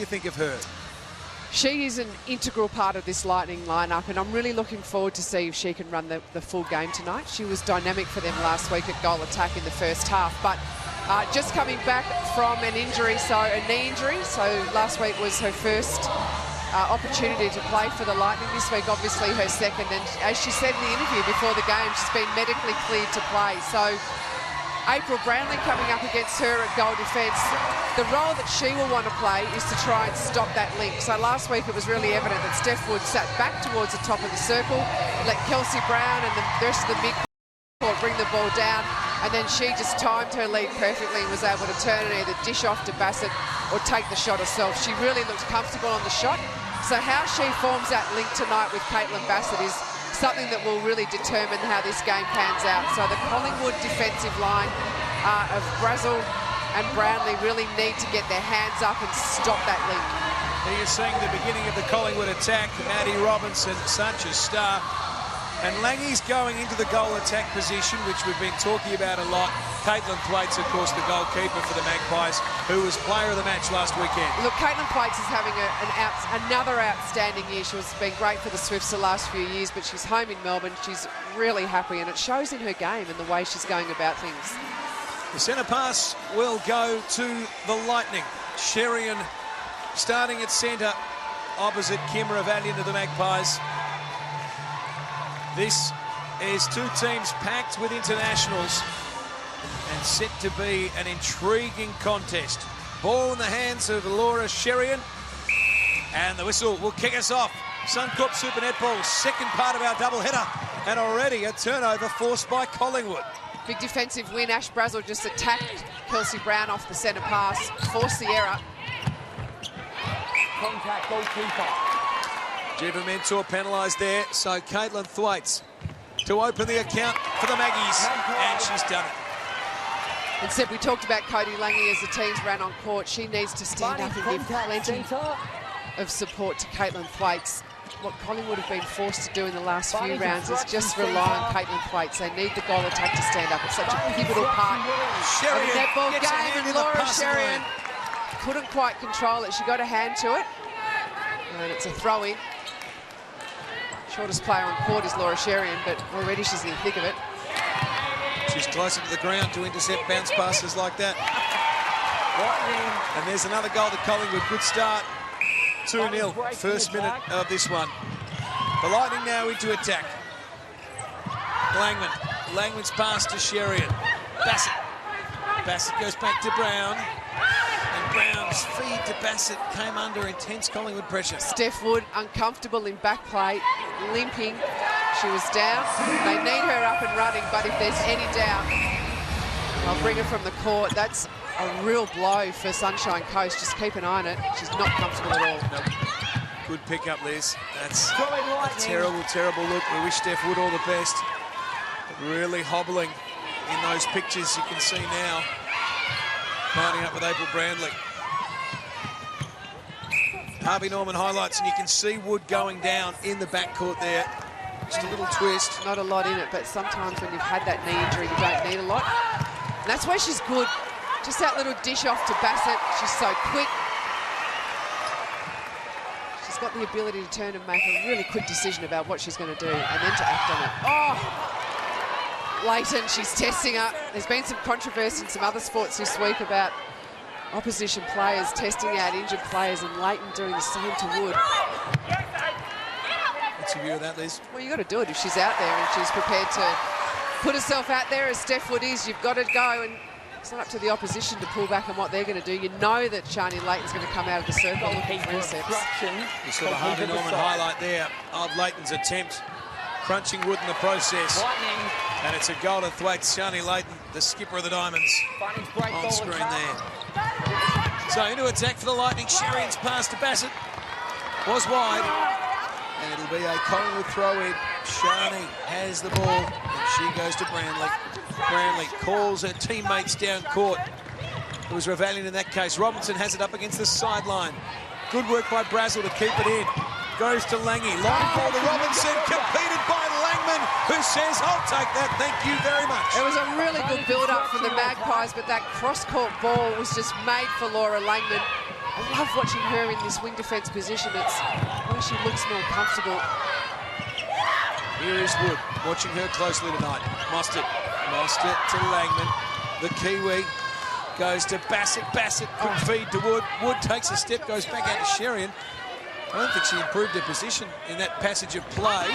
you think of her? She is an integral part of this Lightning lineup, and I'm really looking forward to see if she can run the full game tonight. She was dynamic for them last week at goal attack in the first half, but just coming back from an injury, a knee injury. So last week was her first opportunity to play for the Lightning. This week, obviously, her second. And as she said in the interview before the game, she's been medically cleared to play. So April Brownlee coming up against her at goal defence. The role that she will want to play is to try and stop that link. So last week it was really evident that Steph Wood sat back towards the top of the circle, let Kelsey Brown and the rest of the mid-court bring the ball down, and then she just timed her lead perfectly and was able to turn and either dish off to Bassett or take the shot herself. She really looked comfortable on the shot. So how she forms that link tonight with Caitlin Bassett is something that will really determine how this game pans out. So the Collingwood defensive line of Brazel and Brownlee really need to get their hands up and stop that link. Here you're seeing the beginning of the Collingwood attack. Maddie Robinson, such a star. And Langy's going into the goal attack position, which we've been talking about a lot. Caitlin Thwaites, of course, the goalkeeper for the Magpies, who was player of the match last weekend. Look, Caitlin Thwaites is having another outstanding year. She's been great for the Swifts the last few years, but she's home in Melbourne. She's really happy, and it shows in her game and the way she's going about things. The centre pass will go to the Lightning. Sherian starting at centre opposite Kim Ravalian of the Magpies. This is two teams packed with internationals and set to be an intriguing contest. Ball in the hands of Laura Sherian, and the whistle will kick us off. Suncorp Super Netball, second part of our doubleheader, and already a turnover forced by Collingwood. Big defensive win. Ash Brazel just attacked Kelsey Brown off the centre pass, forced the error. Contact goalkeeper. Jiva Mentor penalised there, so Caitlin Thwaites to open the account for the Maggies, and she's done it. And Seb, we talked about Cody Lange as the teams ran on court. She needs to stand up and give plenty of support to Caitlin Thwaites. What Collingwood have been forced to do in the last few rounds is just rely on Caitlin Thwaites. They need the goal attack to stand up. It's such a pivotal part of the netball game, and Laura Sherian couldn't quite control it. She got a hand to it, and it's a throw-in. Shortest player on court is Laura Sherian, but already she's in the thick of it. She's closer to the ground to intercept bounce passes like that. And there's another goal to Collingwood. Good start. 2-0, first minute of this one. The Lightning now into attack. Langman's pass to Sherian. Bassett goes back to Brown. And Brown's feed to Bassett came under intense Collingwood pressure. Steph Wood uncomfortable in back play, limping. She was down. They need her up and running, but if there's any doubt, I'll bring her from the court. That's a real blow for Sunshine Coast. Just keep an eye on it. She's not comfortable at all. Nope. Good pick-up, Liz. That's a terrible, terrible look. We wish Steph Wood all the best. But really hobbling in those pictures you can see now. Lining up with April Brownlee. Harvey Norman highlights, and you can see Wood going down in the backcourt there. Just a little twist. Not a lot in it, but sometimes when you've had that knee injury, you don't need a lot. And that's where she's good. Just that little dish off to Bassett. She's so quick. She's got the ability to turn and make a really quick decision about what she's going to do and then to act on it. Oh! Leighton, she's testing her. There's been some controversy in some other sports this week about opposition players testing out injured players, and Leighton doing the same to Wood. What's your view of that, Liz? Well, you've got to do it if she's out there and she's prepared to put herself out there as Steph Wood is. You've got to go, and it's not up to the opposition to pull back on what they're going to do. You know that Shani Leighton's going to come out of the circle looking for intercepts. You saw the Harvey Norman highlight there of Leighton's attempt, crunching Wood in the process. And it's a goal to Thwaites. Shani Leighton, the skipper of the Diamonds, on screen there. So into attack for the Lightning. Sherian's pass to Bassett was wide, and it'll be a Collingwood throw-in. Shani has the ball, and she goes to Brownlee. Brownlee calls her teammates down court. It was Ravalian in that case. Robinson has it up against the sideline. Good work by Brazel to keep it in. Goes to Lange. Long ball to Robinson, competed by Langman, who says, I'll take that, thank you very much. It was a really good build-up from the Magpies, but that cross-court ball was just made for Laura Langman. I love watching her in this wing defence position. It's where she looks more comfortable. Here is Wood, watching her closely tonight. Mostert to Langman. The Kiwi goes to Bassett. Bassett could feed to Wood. Wood takes a step, goes back out to Sherian. I don't think she improved her position in that passage of play.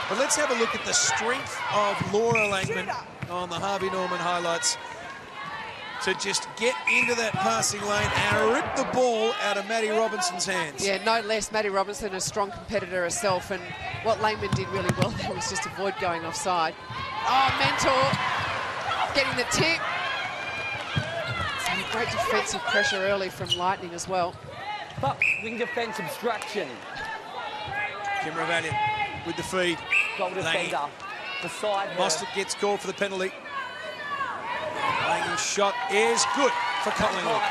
But let's have a look at the strength of Laura Langman on the Harvey Norman highlights to just get into that passing lane and rip the ball out of Maddie Robinson's hands. Yeah, no less. Maddie Robinson, a strong competitor herself, and what Langman did really well there was just avoid going offside. Oh, Mentor getting the tip. Some great defensive pressure early from Lightning as well. But wing defence obstruction. Kim Ravalian with the feed. Goal defender. Beside her. Mostert gets called for the penalty. Lange's shot is good for Collingwood.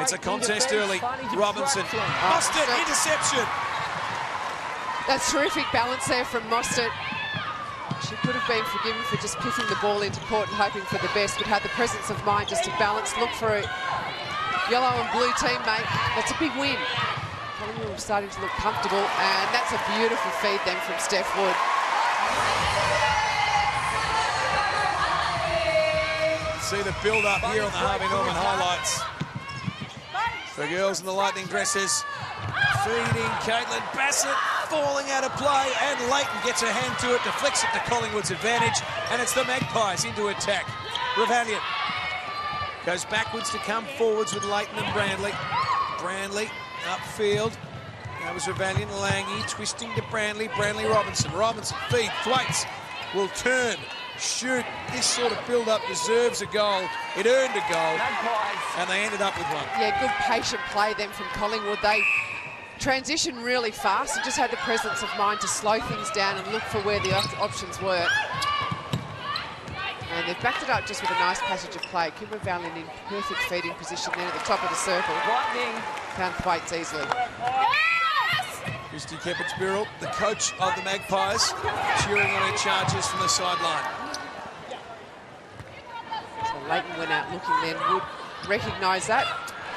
It's a contest early. Robinson. Mostert, interception. That's terrific balance there from Mostert. She could have been forgiven for just piffing the ball into court and hoping for the best, but had the presence of mind just to balance, look for a yellow and blue teammate. That's a big win. Collingwood are starting to look comfortable, and that's a beautiful feed then from Steph Wood. See the build-up here on the Harvey Norman highlights. The girls in the Lightning dresses feeding Caitlin Bassett, falling out of play, and Leighton gets her hand to it, deflects it to Collingwood's advantage, and it's the Magpies into attack. Ravalian goes backwards to come forwards with Leighton and Brandley. Brandley upfield. That was Ravalian. Lange twisting to Brandley. Brandley Robinson. Robinson feed. Thwaites will turn, shoot. This sort of build-up deserves a goal. It earned a goal, and they ended up with one. Yeah, good patient play then from Collingwood. They transitioned really fast and just had the presence of mind to slow things down and look for where the options were. And they've backed it up just with a nice passage of play. Kim Ravalian in perfect feeding position there at the top of the circle. Lightning. Found Thwaites easily. Christy Kepich-Birrell, the coach of the Magpies, cheering on her charges from the sideline. So Leighton went out looking then. Wood recognised that.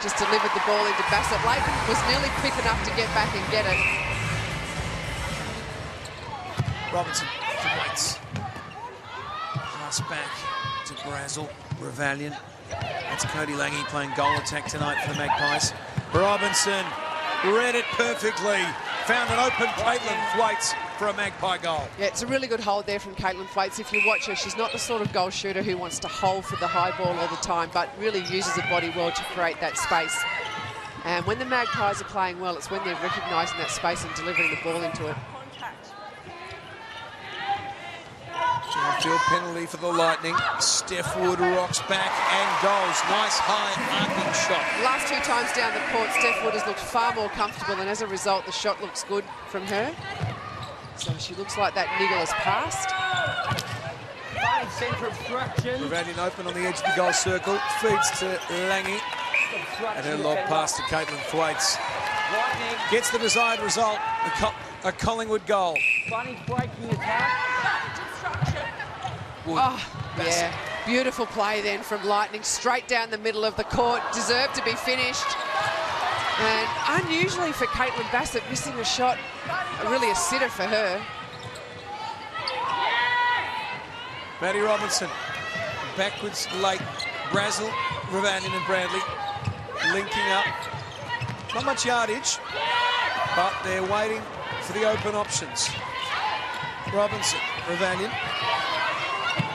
Just delivered the ball into Bassett. Leighton was nearly quick enough to get back and get it. Robinson to Waits. Pass back to Brazel. Ravalian. That's Cody Lange playing goal attack tonight for the Magpies. Robinson read it perfectly. Found an open Caitlin Thwaites for a Magpie goal. Yeah, it's a really good hold there from Caitlin Thwaites. If you watch her, she's not the sort of goal shooter who wants to hold for the high ball all the time, but really uses her body well to create that space. And when the Magpies are playing well, it's when they're recognising that space and delivering the ball into it. Field penalty for the Lightning. Steph Wood rocks back and goes. Nice high arcing shot. Last two times down the court, Steph Wood has looked far more comfortable, and as a result, the shot looks good from her. So she looks like that niggle has passed. Centre obstruction. Ravalian open on the edge of the goal circle. Feeds to Lange. And her lob pass to Caitlin Thwaites. Gets the desired result. A Collingwood goal. Bunny's breaking attack. Wood. Oh, yeah. Beautiful play then from Lightning. Straight down the middle of the court. Deserved to be finished. And unusually for Caitlin Bassett, missing a shot. Really a sitter for her. Maddie Robinson. Backwards late. Brazel, Ravalian and Bradley linking up. Not much yardage, but they're waiting for the open options. Robinson, Ravalian.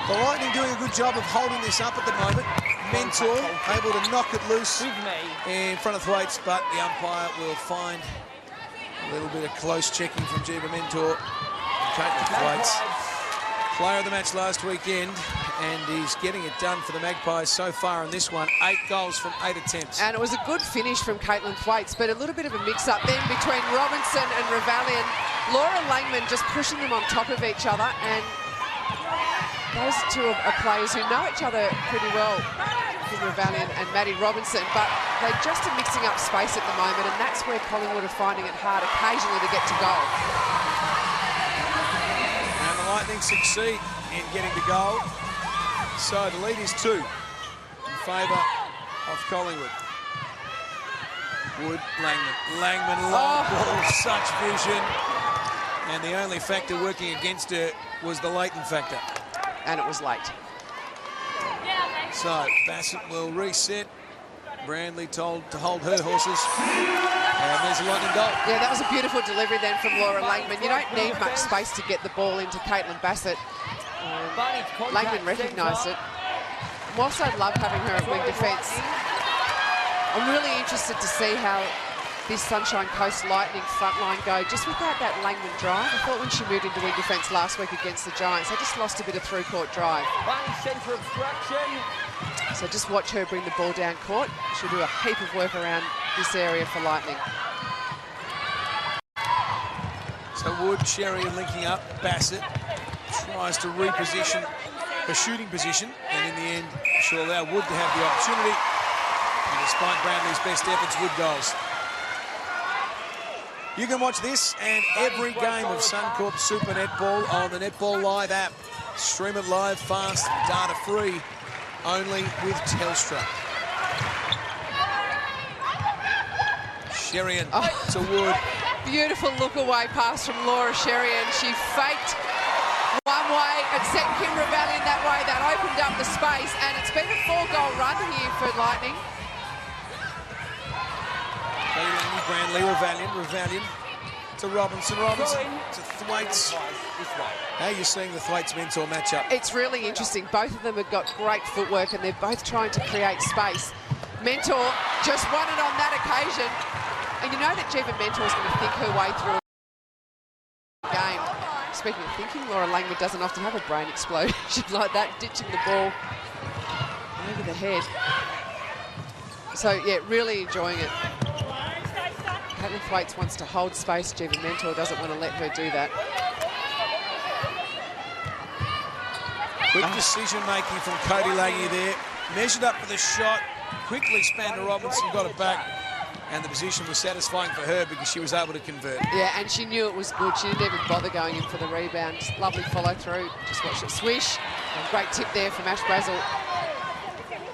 The Lightning doing a good job of holding this up at the moment. Mentor able to knock it loose in front of Thwaites, but the umpire will find a little bit of close checking from Jiva Mentor. Caitlin Thwaites, player of the match last weekend, and he's getting it done for the Magpies so far in this one. 8 goals from 8 attempts. And it was a good finish from Caitlin Thwaites, but a little bit of a mix-up then between Robinson and Ravalian. Laura Langman just pushing them on top of each other, and those two are players who know each other pretty well, Ravalian and Maddie Robinson, but they just are mixing up space at the moment, and that's where Collingwood are finding it hard occasionally to get to goal. And the Lightning succeed in getting the goal. So the lead is 2 in favour of Collingwood. Wood, Langman, long ball, such vision. And the only factor working against her was the Leighton factor. And it was late. So Bassett will reset. Brandley told to hold her horses. And there's a lightning goal. Yeah, that was a beautiful delivery then from Laura Langman. You don't need much space to get the ball into Caitlin Bassett. Langman recognised it. Whilst I'd love having her at wing defence, I'm really interested to see how this Sunshine Coast Lightning front line go just without that Langman drive. I thought when she moved into wing defence last week against the Giants, they just lost a bit of through-court drive. Centre obstruction. So just watch her bring the ball down court. She'll do a heap of work around this area for Lightning. So Wood, Sherry linking up. Bassett tries to reposition her shooting position, and in the end, she'll allow Wood to have the opportunity. And despite Brandley's best efforts, Wood goals. You can watch this and every game of Suncorp Super Netball on the Netball Live app. Stream it live, fast, data-free, only with Telstra. Sherian to Wood. Beautiful look-away pass from Laura Sherian. She faked one way and sent Kim Revallion that way. That opened up the space, and it's been a 4-goal run here for Lightning. Brandley, Revallion to Robinson to Thwaites. How are you seeing the Thwaites mentor matchup? It's really interesting. Both of them have got great footwork, and they're both trying to create space. Mentor just won it on that occasion. And you know that Jiva Mentor's going to think her way through a game. Speaking of thinking, Laura Langman doesn't often have a brain explosion like that, ditching the ball over the head. So, yeah, really enjoying it. Caitlin Thwaites wants to hold space. Jiva Mentor doesn't want to let her do that. Quick decision-making from Cody Lange there. Measured up for the shot. Quickly span to Robinson, got it back. And the position was satisfying for her because she was able to convert. Yeah, and she knew it was good. She didn't even bother going in for the rebound. Just lovely follow-through. Just watch it swish. And great tip there from Ash Brazel.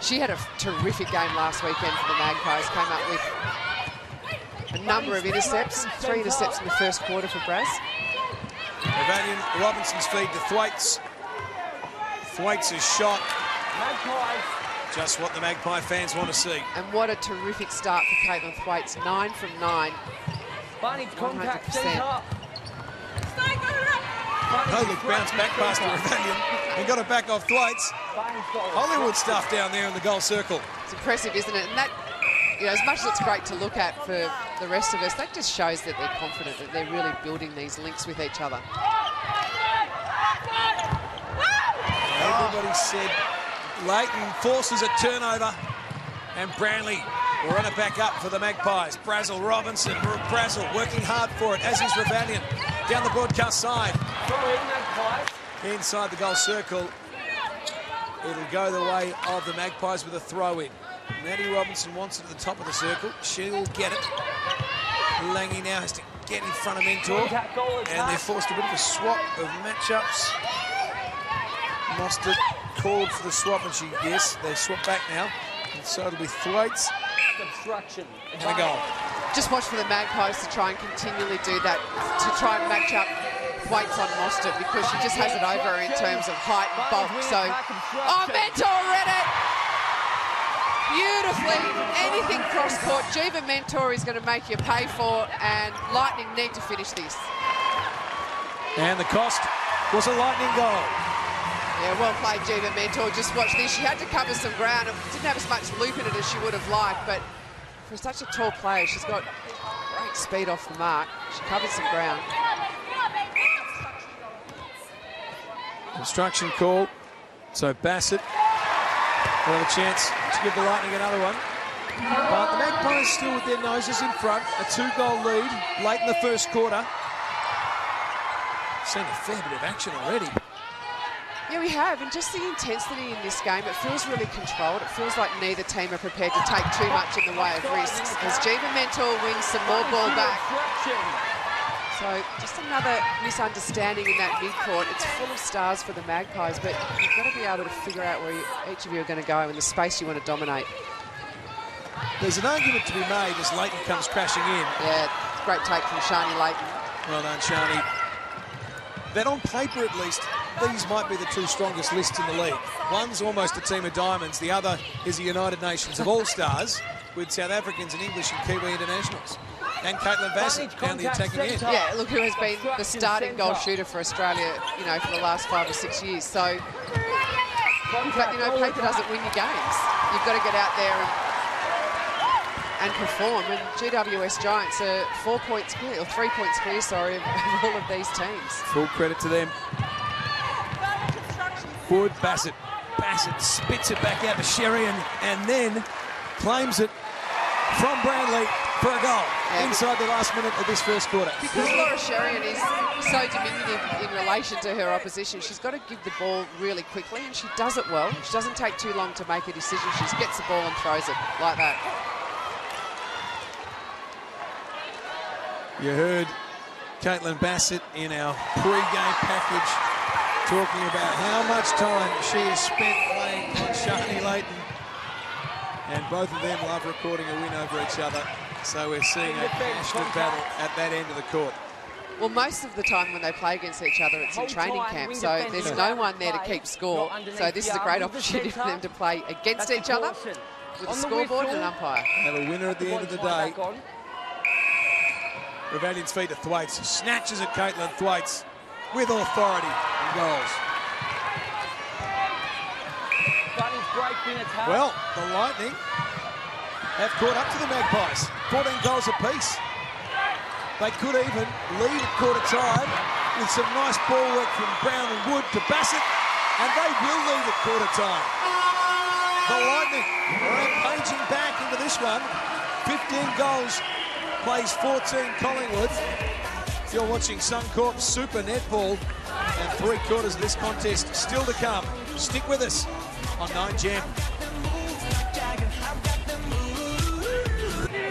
She had a terrific game last weekend for the Magpies. Came up with a number of intercepts. 3 intercepts in the first quarter for Braz. Revallion, Robinson's feed to Thwaites. Thwaites' shot. Magpies. Just what the Magpie fans want to see. And what a terrific start for Caitlin Thwaites. 9 from 9. Barney's contact 100%. centre. No look, bounce back past to Revallion and got it back off Thwaites. Hollywood stuff down there in the goal circle. It's impressive, isn't it? And that, you know, as much as it's great to look at for the rest of us, that just shows that they're confident, that they're really building these links with each other. Everybody said Leighton forces a turnover, and Brandley will run it back up for the Magpies. Brazel, Robinson, Brazel working hard for it, as is Revallion. Down the broadcast side. Inside the goal circle. It'll go the way of the Magpies with a throw-in. Maddie Robinson wants it at the top of the circle. She'll get it. Lange now has to get in front of Mentor. And they're forced a bit of a swap of matchups. Mostert called for the swap, and yes, they swap back now. And so it'll be Thwaites and a goal. Just watch for the Magpies to try and continually do that, to try and match up Thwaites on Mostert, because she just has it over her in terms of height and bulk. So, Mentor read it beautifully. Anything cross court, Jiva Mentor is going to make you pay for, and Lightning need to finish this. And the cost was a Lightning goal. Yeah, well played, Jiva Mentor. Just watch this. She had to cover some ground. It didn't have as much loop in it as she would have liked, but for such a tall player, she's got great speed off the mark. She covered some ground. Obstruction call. So Bassett will have a chance to give the Lightning another one. But the Magpies still with their noses in front. A 2-goal lead late in the first quarter. Seen a fair bit of action already. Yeah, we have, and just the intensity in this game, it feels really controlled. It feels like neither team are prepared to take too much in the way of risks. As Jiva Mentor wins some more ball back. So just another misunderstanding in that mid-court. It's full of stars for the Magpies, but you've got to be able to figure out where each of you are going to go and the space you want to dominate. There's an argument to be made as Leighton comes crashing in. Yeah, great take from Shani Leighton. Well done, Shani. That on paper, at least, these might be the two strongest lists in the league. One's almost a team of diamonds. The other is a United Nations of all-stars with South Africans and English and Kiwi internationals. And Caitlin Bassett down the attacking end. Yeah, look who has been the starting goal shooter for Australia, you know, for the last 5 or 6 years. So, but, you know, paper doesn't win your games. You've got to get out there and perform. And GWS Giants are 4 points clear, or 3 points clear, sorry, of all of these teams. Full credit to them. Forward, Bassett. Bassett spits it back out to Sherian and then claims it from Brownlee for a goal inside the last minute of this first quarter. Because Laura Sherian is so diminutive in relation to her opposition, she's got to give the ball really quickly, and she does it well. She doesn't take too long to make a decision. She just gets the ball and throws it like that. You heard Caitlin Bassett in our pre-game package talking about how much time she has spent playing on Shani Leighton. And both of them love recording a win over each other. So we're seeing a passionate battle at that end of the court. Well, most of the time when they play against each other, it's in training camp, so there's no one there to keep score. So this is a great opportunity for them to play against each other with a scoreboard and an umpire. Have a winner at the end of the day. Revanion's feet to Thwaites. Snatches at Caitlin Thwaites with authority and goals. Well, the Lightning have caught up to the Magpies. 14 goals apiece. They could even lead at quarter time with some nice ball work from Brown and Wood to Bassett, and they will lead at quarter time. The Lightning rampaging back into this one. 15 goals, plays 14 Collingwood. If you're watching Suncorp Super Netball, and 3 quarters of this contest still to come, stick with us on 9Gem.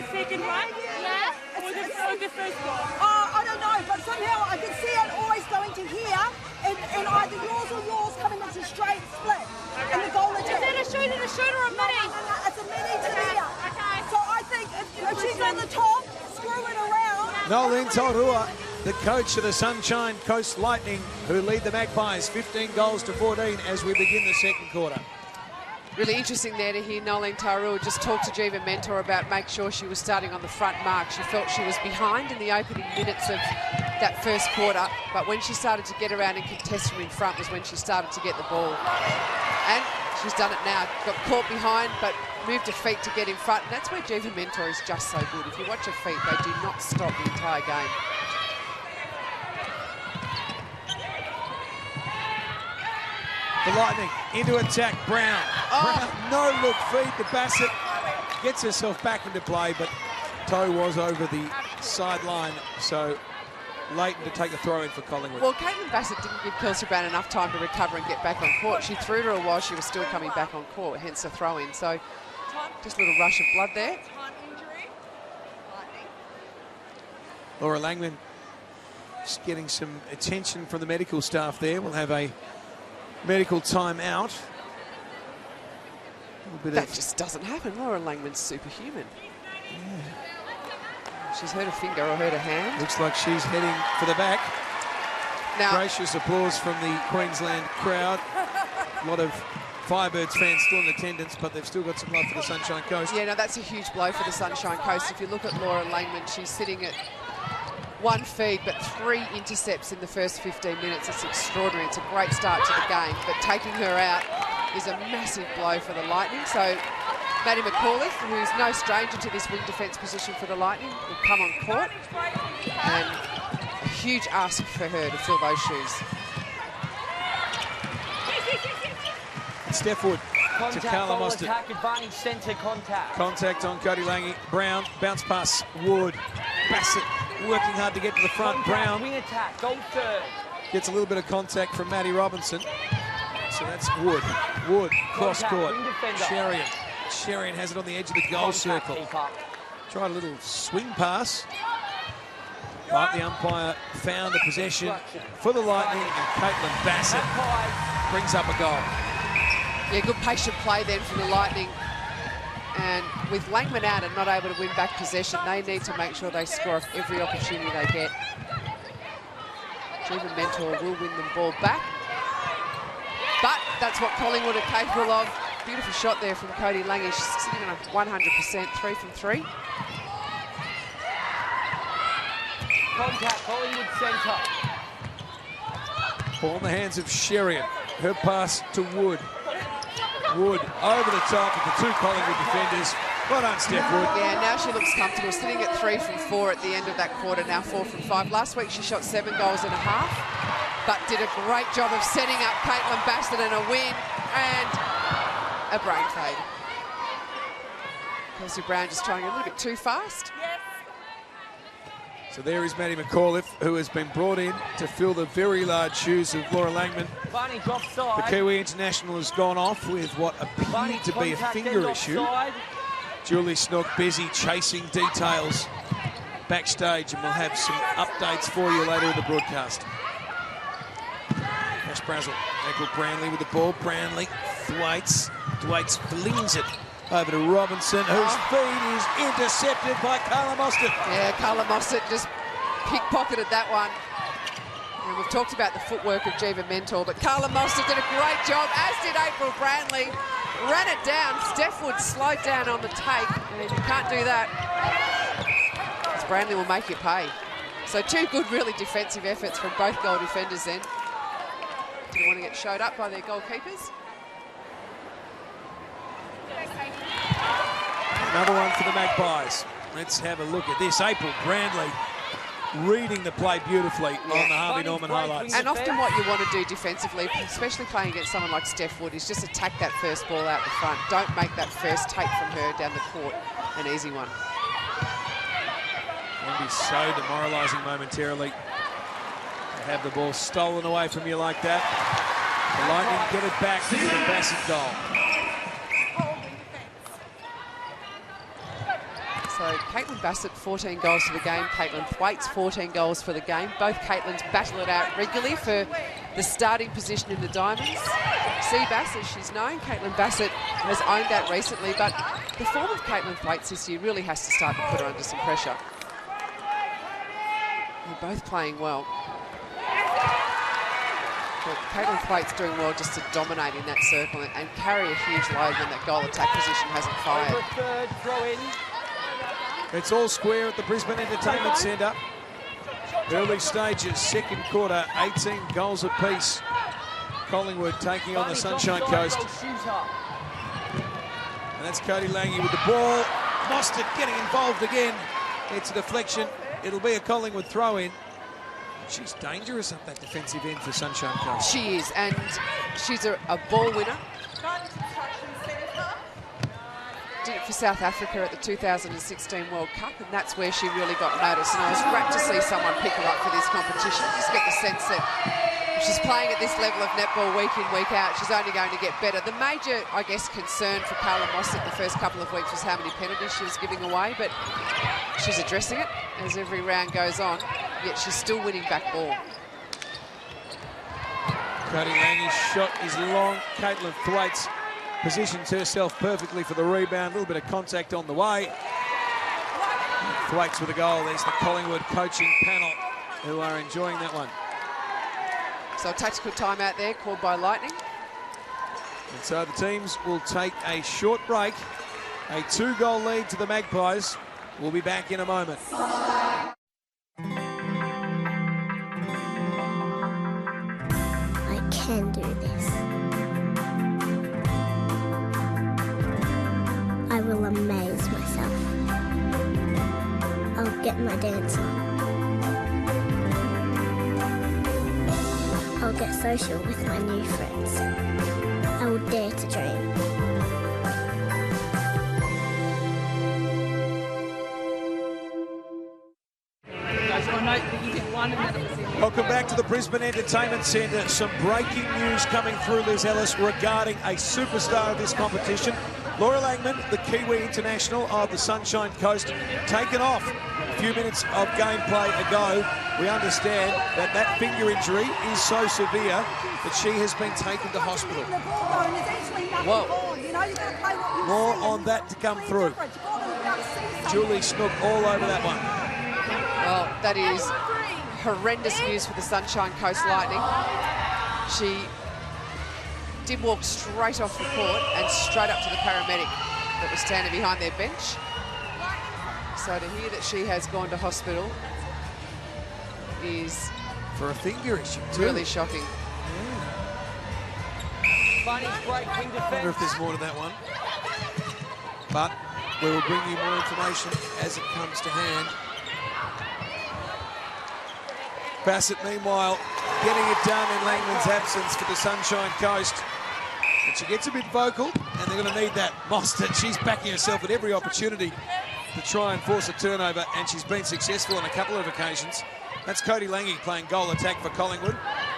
Second one? Yeah. Or the first one? I don't know, but somehow I can see it always going to here, and either yours or yours coming into straight split. Okay. And the goal is it a shoot or a mini? No, it's a mini to here. Okay. So I think if she's on the top, screw it around. Nolene Taurua, the coach of the Sunshine Coast Lightning, who lead the Magpies 15 goals to 14 as we begin the second quarter. Really interesting there to hear Nolene Taurua just talk to Jiva Mentor about make sure she was starting on the front mark. She felt she was behind in the opening minutes of that first quarter, but when she started to get around and contest from in front was when she started to get the ball. And she's done it now. Got caught behind, but moved her feet to get in front, and that's where Jiva Mentor is just so good. If you watch her feet, they do not stop the entire game. The Lightning into attack, Brown. Brown, no look feed to Bassett. Gets herself back into play, but toe was over the sideline, so Leighton to take the throw in for Collingwood. Well, Caitlin Bassett didn't give Kelsey Brown enough time to recover and get back on court. She threw to her while she was still coming back on court, hence the throw in. So just a little rush of blood there. Laura Langman just getting some attention from the medical staff there. We'll have a medical timeout. That just doesn't happen. Laura Langman's superhuman. Yeah. She's hurt a finger or hurt a hand. Looks like she's heading for the back. Now, gracious applause from the Queensland crowd. A lot of Firebirds fans still in attendance, but they've still got some love for the Sunshine Coast. Yeah, no, that's a huge blow for the Sunshine Coast. If you look at Laura Langman, she's sitting at 1 feed, but 3 intercepts in the first 15 minutes. It's extraordinary. It's a great start to the game, but taking her out is a massive blow for the Lightning. So Maddie McAuliffe, who's no stranger to this wing defence position for the Lightning, will come on court, and a huge ask for her to fill those shoes. Steph Wood to Carla Mostert. Attack advantage, centre contact. Contact on Cody Lange. Brown, bounce pass, Wood. Bassett working hard to get to the front. Contact, Brown wing attack, goal third. gets a little bit of contact from Maddie Robinson. So that's Wood. Wood, cross court. Sherian has it on the edge of the goal circle. Tried a little swing pass. But the umpire found the possession for the Lightning, and Caitlin Bassett brings up a goal. Yeah, good patient play then from the Lightning. And with Langman out and not able to win back possession, they need to make sure they score off every opportunity they get. Juven Mentor will win the ball back. But that's what Collingwood are capable of. Beautiful shot there from Cody Lange. She's sitting on a 100%, 3 from 3. Contact, Collingwood centre. Ball in the hands of Sherian. Her pass to Wood. Wood over the top of the two Collingwood defenders. Well done, Steph Wood. Yeah, now she looks comfortable, sitting at 3 from 4 at the end of that quarter, now 4 from 5. Last week she shot 7 goals and a half, but did a great job of setting up Caitlin Bassett and a win, and a brain fade. Kelsey Brown just trying a little bit too fast. So there is Maddie McAuliffe, who has been brought in to fill the very large shoes of Laura Langman. The Kiwi international has gone off with what appeared to be a finger issue. Julie Snook busy chasing details backstage, and we'll have some updates for you later in the broadcast. Ash Brazel, April Brownlee with the ball. Brownlee, Thwaites flings it over to Robinson, whose feed is intercepted by Carla Mostert. Yeah, Carla Mostert just pickpocketed that one. And we've talked about the footwork of Juven Mentor, but Carla Mostert did a great job, as did April Brownlee. Ran it down. Steph Wood slowed down on the take, and you can't do that. Brownlee will make it pay. So 2 good, really defensive efforts from both goal defenders then. Didn't want to get showed up by their goalkeepers. Another one for the Magpies. Let's have a look at this. April Brownlee reading the play beautifully on the Harvey Norman highlights. And often what you want to do defensively, especially playing against someone like Steph Wood, is just attack that first ball out the front. Don't make that first take from her down the court an easy one. It can be so demoralising momentarily to have the ball stolen away from you like that. The Lightning get it back to the Bassett goal. So Caitlin Bassett, 14 goals for the game. Caitlin Thwaites, 14 goals for the game. Both Caitlins battle it out regularly for the starting position in the Diamonds. Seabass, as she's known, Caitlin Bassett has owned that recently, but the form of Caitlin Thwaites this year really has to start to put her under some pressure. They're both playing well. But Caitlin Thwaites doing well just to dominate in that circle and carry a huge load when that goal attack position hasn't fired. Over third, throw in. It's all square at the Brisbane Entertainment Centre. Early stages, second quarter, 18 goals apiece. Collingwood taking on the Sunshine Coast. And that's Cody Lange with the ball. Mostert getting involved again. It's a deflection. It'll be a Collingwood throw-in. She's dangerous up that defensive end for Sunshine Coast. She is, and she's a ball winner. Did it for South Africa at the 2016 World Cup, and that's where she really got noticed. And I was rapt to see someone pick her up for this competition. Just get the sense that if she's playing at this level of netball week in, week out, she's only going to get better. The major, I guess, concern for Carla Mostert the first couple of weeks was how many penalties she was giving away, but she's addressing it as every round goes on, yet she's still winning back ball. Cody Lange's shot is long. Caitlin Thwaites positions herself perfectly for the rebound. A little bit of contact on the way. Thwaites with a goal. There's the Collingwood coaching panel who are enjoying that one. So a tactical timeout there called by Lightning. And so the teams will take a short break. A 2-goal lead to the Magpies. We'll be back in a moment. I can do this. I will amaze myself. I'll get my dance on. I'll get social with my new friends. I will dare to dream. Welcome back to the Brisbane Entertainment Centre. Some breaking news coming through, Liz Ellis, regarding a superstar of this competition. Laura Langman, the Kiwi international of the Sunshine Coast, taken off a few minutes of gameplay ago. We understand that that finger injury is so severe that she has been taken to hospital. Whoa. More on that to come through. Julie Snook all over that one. Well, that is horrendous news for the Sunshine Coast Lightning. She did walk straight off the court and straight up to the paramedic that was standing behind their bench. So to hear that she has gone to hospital is for a finger issue too. Really shocking. I wonder if there's more to that one. But we will bring you more information as it comes to hand. Bassett, meanwhile, getting it done in Langman's absence for the Sunshine Coast. And she gets a bit vocal, and they're going to need that. Mostert, she's backing herself at every opportunity to try and force a turnover, and she's been successful on a couple of occasions. That's Cody Lange playing goal attack for Collingwood.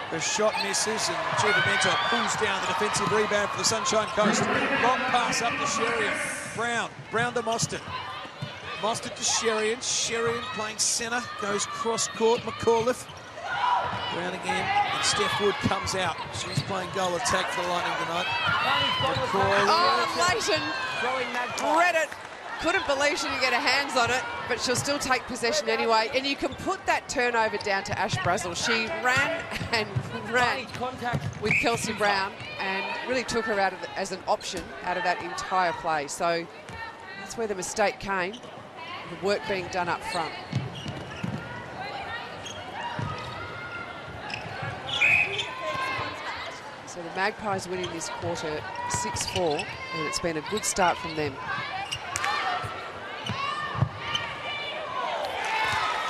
The shot misses, and Givamento pulls down the defensive rebound for the Sunshine Coast. Long pass up to Sherian. Brown to Mostert. Mostert to Sherian. Sherian playing centre, goes cross-court. McAuliffe. Brown again, and Steph Wood comes out. She's playing goal attack for the Lightning tonight. Oh, Leighton read it. Couldn't believe she didn't get her hands on it, but she'll still take possession anyway. And you can put that turnover down to Ash Brazel. She ran and ran with Kelsey Brown and really took her out of as an option out of that entire play. So that's where the mistake came, the work being done up front. So the Magpies winning this quarter 6-4, and it's been a good start from them.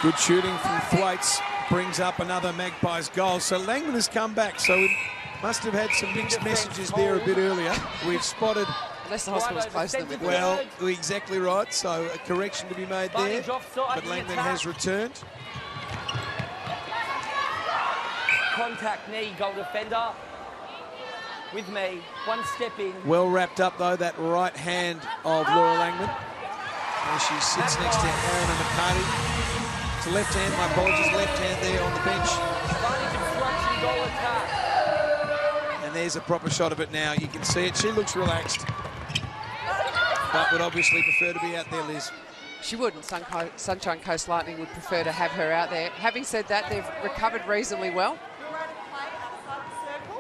Good shooting from Thwaites brings up another Magpies goal. So Langman has come back, so we must have had some mixed messages there a bit earlier. We've spotted... Unless the hospital's close to them. Well, exactly right, so a correction to be made there, but Langman has returned. Contact knee, goal defender. With me, one step in. Well wrapped up though, that right hand of Laura Langman. As she sits next to Aaron McCarty. It's a left hand, my apologies, left hand there on the bench. And there's a proper shot of it now. You can see it, she looks relaxed. But would obviously prefer to be out there, Liz. She would, and Sunshine Coast Lightning would prefer to have her out there. Having said that, they've recovered reasonably well.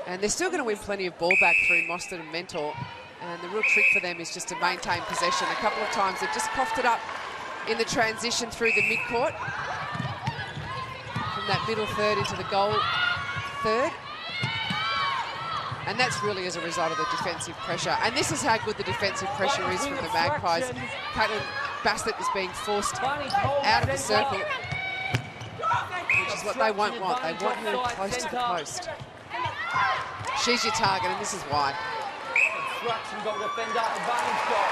And they're still going to win plenty of ball back through Mostert and Mentor. And the real trick for them is just to maintain possession. A couple of times they've just coughed it up in the transition through the midcourt. From that middle third into the goal third. And that's really as a result of the defensive pressure. And this is how good the defensive pressure is from the Magpies. Caitlin Bassett is being forced out of the circle, which is what they won't want. They want her close to the post. She's your target, and this is why. Obstruction, goal defender, advantage goal.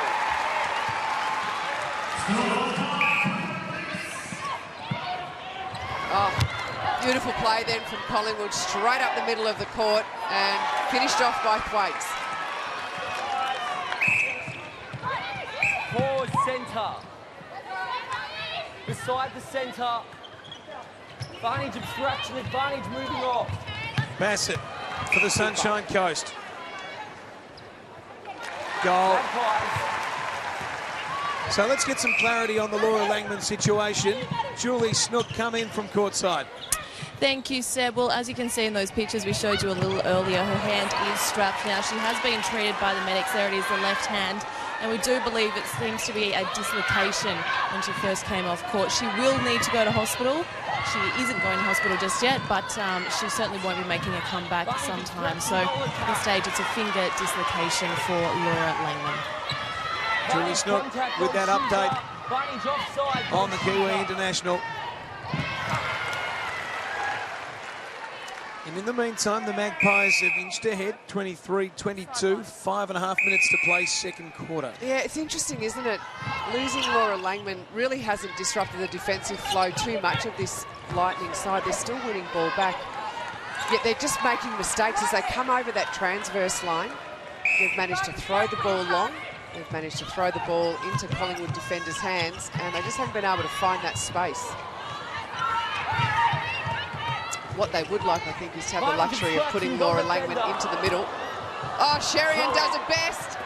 Oh, beautiful play then from Collingwood, straight up the middle of the court and finished off by Thwaites. Pause centre. Beside the centre. Advantage obstruction, advantage moving off. Bassett for the Sunshine Coast. Goal. So let's get some clarity on the Laura Langman situation. Julie Snook come in from courtside. Thank you, Seb. Well, as you can see in those pictures we showed you a little earlier, her hand is strapped now. She has been treated by the medics. There it is, the left hand. And we do believe it seems to be a dislocation when she first came off court. She will need to go to hospital. She isn't going to hospital just yet, but she certainly won't be making a comeback sometime. So at this stage, it's a finger dislocation for Laura Langman. Julie Snook with that update on the Kiwi International. And in the meantime, the Magpies have inched ahead, 23-22, 5.5 minutes to play, second quarter. Yeah, it's interesting, isn't it? Losing Laura Langman really hasn't disrupted the defensive flow too much of this Lightning side. They're still winning ball back, yet they're just making mistakes as they come over that transverse line. They've managed to throw the ball long, They've managed to throw the ball into Collingwood defenders' hands, and they just haven't been able to find that space. What they would like, I think, is to have the luxury of putting Laura Langman into the middle. Oh, Sherian does it best.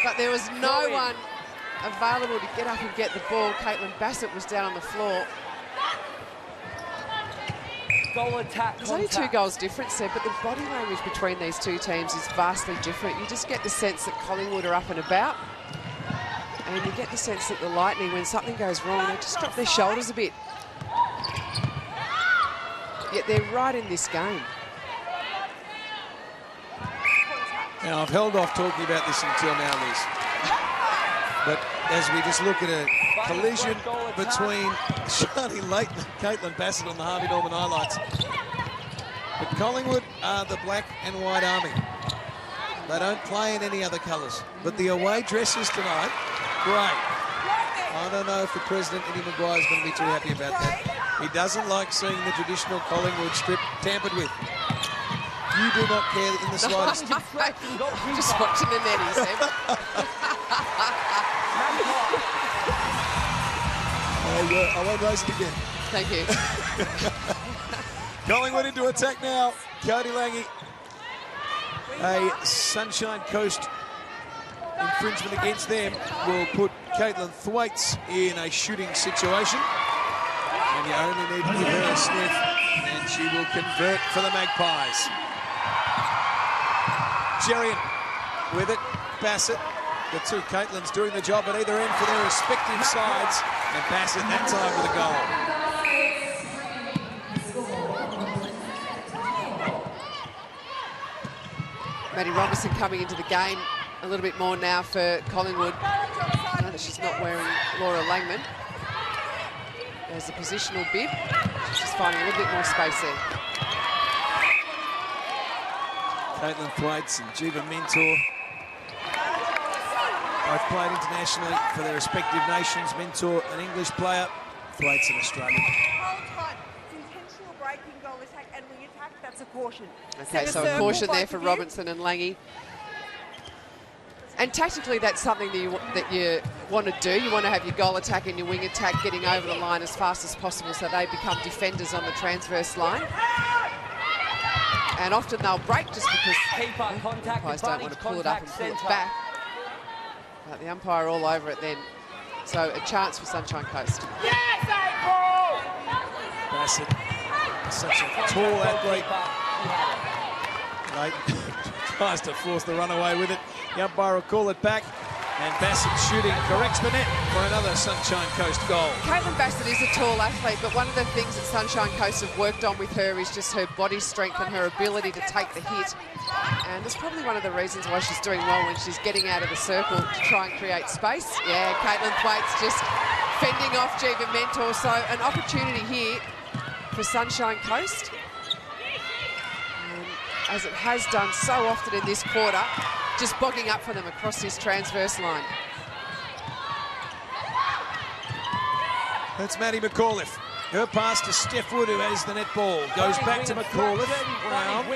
But there was no one available to get up and get the ball. Caitlin Bassett was down on the floor. Goal attack. There's only 2 goals difference there, but the body language between these two teams is vastly different. You just get the sense that Collingwood are up and about, and you get the sense that the Lightning, when something goes wrong, they just drop their shoulders a bit. Yet they're right in this game. Now, I've held off talking about this until now, Liz. But as we just look at a collision between Shani Leighton and Caitlin Bassett on the Harvey Norman highlights. But Collingwood are the black and white army. They don't play in any other colours. But the away dresses tonight, great. I don't know if the president, Eddie Maguire, is going to be too happy about that. He doesn't like seeing the traditional Collingwood strip tampered with. You do not care in the slightest. I'm just watching the netties, Sam. I won't raise it again. Thank you. Collingwood into attack now. Cody Lange. A Sunshine Coast infringement against them will put Caitlin Thwaites in a shooting situation. And you only need to give her a sniff, and she will convert for the Magpies. Jerian with it. Bassett. The two Caitlins doing the job at either end for their respective sides. And Bassett that time with a goal. Maddie Robinson coming into the game a little bit more now for Collingwood. I know that she's not wearing Laura Langman. There's a positional bib. She's just finding a little bit more space there. Caitlin Thwaites and Jiva Mentor both played internationally for their respective nations. Mentor, an English player. Thwaites, an Australian. Intentional breaking goal attack and wing attack, that's a caution. Okay, so a caution there for Robinson and Lange. And tactically, that's something that you want to do. You want to have your goal attack and your wing attack getting over the line as fast as possible so they become defenders on the transverse line. And often they'll break just because umpires don't want to pull it up and pull it back. But the umpire all over it then. So a chance for Sunshine Coast. Bassett, such a tall athlete. Tries to force the run away with it. The umpire will call it back. And Bassett shooting corrects the net for another Sunshine Coast goal. Caitlin Bassett is a tall athlete, but one of the things that Sunshine Coast have worked on with her is just her body strength and her ability to take the hit. And that's probably one of the reasons why she's doing well when she's getting out of the circle to try and create space. Yeah, Caitlin Thwaites just fending off Jiva Mentor. So an opportunity here for Sunshine Coast. And as it has done so often in this quarter, just bogging up for them across this transverse line. That's Maddie McAuliffe. Her pass to Steph Wood, who has the netball. Goes back to McAuliffe. Brown.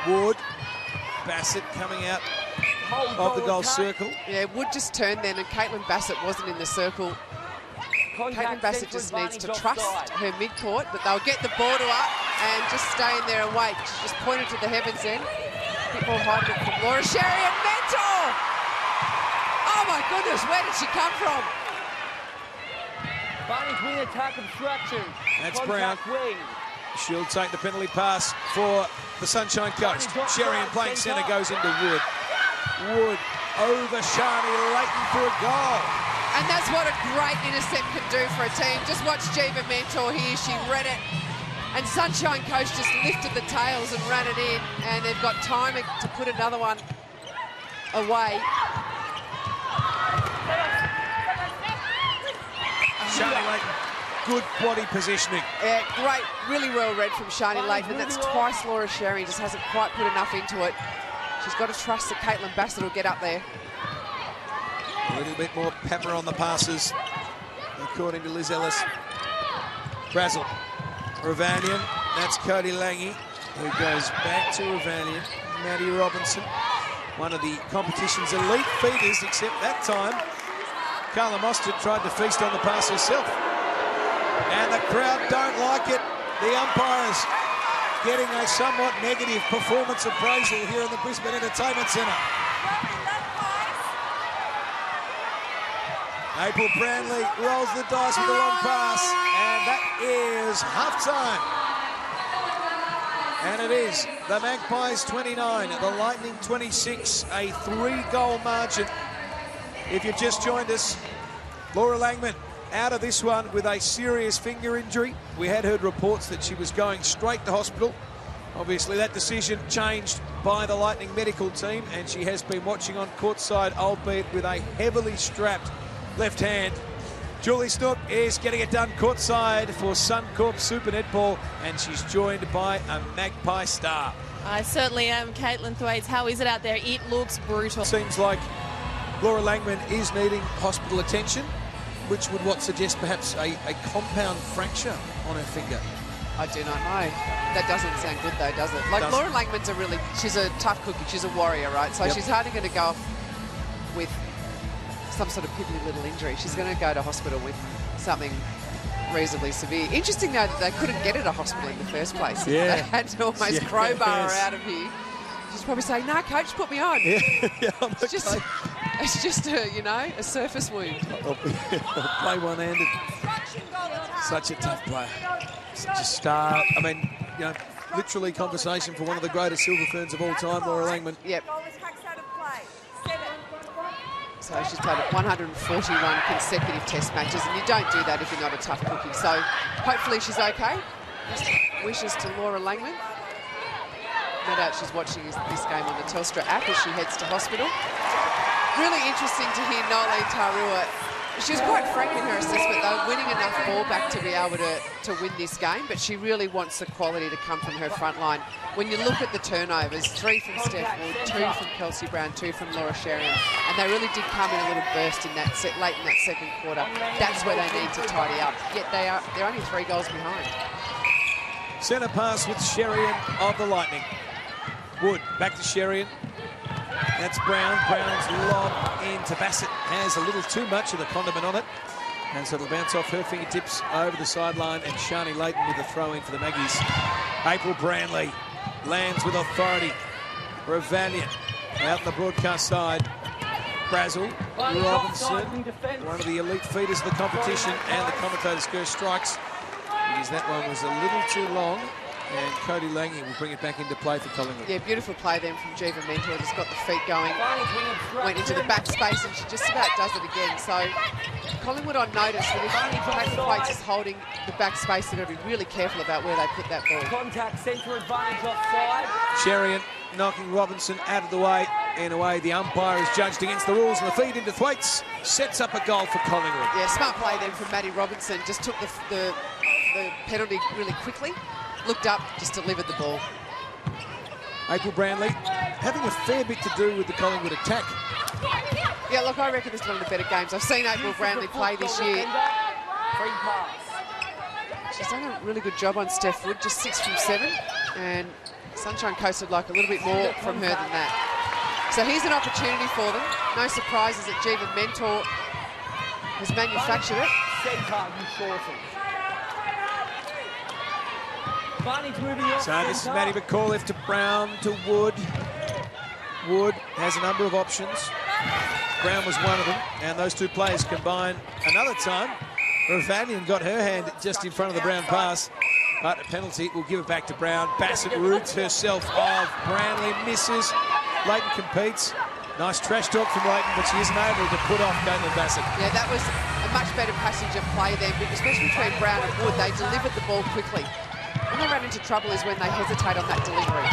Wood. Bassett coming out of the goal circle. Yeah, Wood just turned then, and Caitlin Bassett wasn't in the circle. Caitlin Bassett just needs to trust her mid-court, but they'll get the ball to her and just stay in there and wait. She just pointed to the heavens then. A bit more hard from Laura Sherian. Mentor! Oh my goodness, where did she come from? Barney's wing attack obstruction. That's Brown. She'll take the penalty pass for the Sunshine Coast. Sherian playing centre goes into Wood. Wood over Shani Leighton for a goal. And that's what a great intercept can do for a team. Just watch Jiva Mentor here. She read it. And Sunshine Coast just lifted the tails and ran it in. And they've got time to put another one away. Shani Leighton, good body positioning. Yeah, great, really well read from Shani Leighton. And that's twice Laura Sherian just hasn't quite put enough into it. She's got to trust that Caitlin Bassett will get up there. A little bit more pepper on the passes, according to Liz Ellis. Brazel, Ravanian, that's Cody Lange, who goes back to Ravanian. Maddie Robinson, one of the competition's elite feeders, except that time Carla Mostert tried to feast on the pass herself. And the crowd don't like it. The umpires getting a somewhat negative performance appraisal here in the Brisbane Entertainment Centre. April Branley rolls the dice with a long pass, and that is half-time. And it is the Magpies 29, the Lightning 26, a 3-goal margin. If you've just joined us, Laura Langman out of this one with a serious finger injury. We had heard reports that she was going straight to hospital. Obviously, that decision changed by the Lightning medical team, and she has been watching on courtside, albeit with a heavily strapped left hand. Julie Snook is getting it done courtside for Suncorp Super Netball, and she's joined by a Magpie star. I certainly am, Caitlin Thwaites. How is it out there? It looks brutal. Seems like Laura Langman is needing hospital attention, which would suggest perhaps a compound fracture on her finger. I do not know. That doesn't sound good though, does it? Like, Laura Langman's she's a tough cookie, she's a warrior, right? So she's hardly going to go off with some sort of piddly little injury. She's going to go to hospital with something reasonably severe. Interesting though that they couldn't get her to hospital in the first place. Yeah. They had to almost crowbar her out of here. She's probably saying, "No, coach, put me on." It's just a surface wound. I'll play one-handed. Such a tough player. Such a star. I mean, literally conversation for one of the greatest Silver Ferns of all time, Laura Langman. Yep. So she's played 141 consecutive test matches, and you don't do that if you're not a tough cookie. So hopefully she's okay. Just wishes to Laura Langman. No doubt she's watching this game on the Telstra app as she heads to hospital. Really interesting to hear Nolene Tarua. She was quite frank in her assessment, though, winning enough ball back to be able to win this game, but she really wants the quality to come from her front line. When you look at the turnovers, 3 from Steph Wood, 2 from Kelsey Brown, 2 from Laura Sheridan, and they really did come in a little burst in that late in that second quarter. That's where they need to tidy up. Yet they're only 3 goals behind. Centre pass with Sheridan of the Lightning. Wood back to Sheridan. That's Brown. Brown's lob into Bassett. Has a little too much of the condiment on it. And so it'll bounce off her fingertips over the sideline, and Shani Layton with the throw-in for the Maggies. April Branley lands with authority. Ravalian out on the broadcast side. Brazel, Robinson, one of the elite feeders of the competition, and the commentator's curse strikes because that one was a little too long. And Cody Lange will bring it back into play for Collingwood. Yeah, beautiful play then from Jiva Mentor. Just got the feet going, went into the back space, and she just about does it again. So Collingwood on notice that if Caitlin Thwaites is holding the back space, they've got to be really careful about where they put that ball. Contact, centre advantage offside. Sheridan knocking Robinson out of the way. In a way, the umpire is judged against the rules, and the feed into Thwaites sets up a goal for Collingwood. Yeah, smart play then from Maddie Robinson. Just took the penalty really quickly. Looked up, just delivered the ball. April Branley having a fair bit to do with the Collingwood attack. Yeah, look, I reckon this is one of the better games. I've seen April Branley play this year. She's done a really good job on Steph Wood, just 6 from 7. And Sunshine Coast would like a little bit more from her than that. So here's an opportunity for them. No surprises that Jiva Mentor has manufactured it. So this is Maddie McCauliffe to Brown to Wood. Wood has a number of options. Brown was one of them, and those two players combine another time. Ravanian got her hand just in front of the Brown pass, but a penalty will give it back to Brown. Bassett roots herself off. Branley misses. Layton competes. Nice trash talk from Layton, but she isn't able to put off Caitlin Bassett. Yeah, that was a much better passage of play there, especially between Brown and Wood. They delivered the ball quickly. When they run into trouble is when they hesitate on that delivery.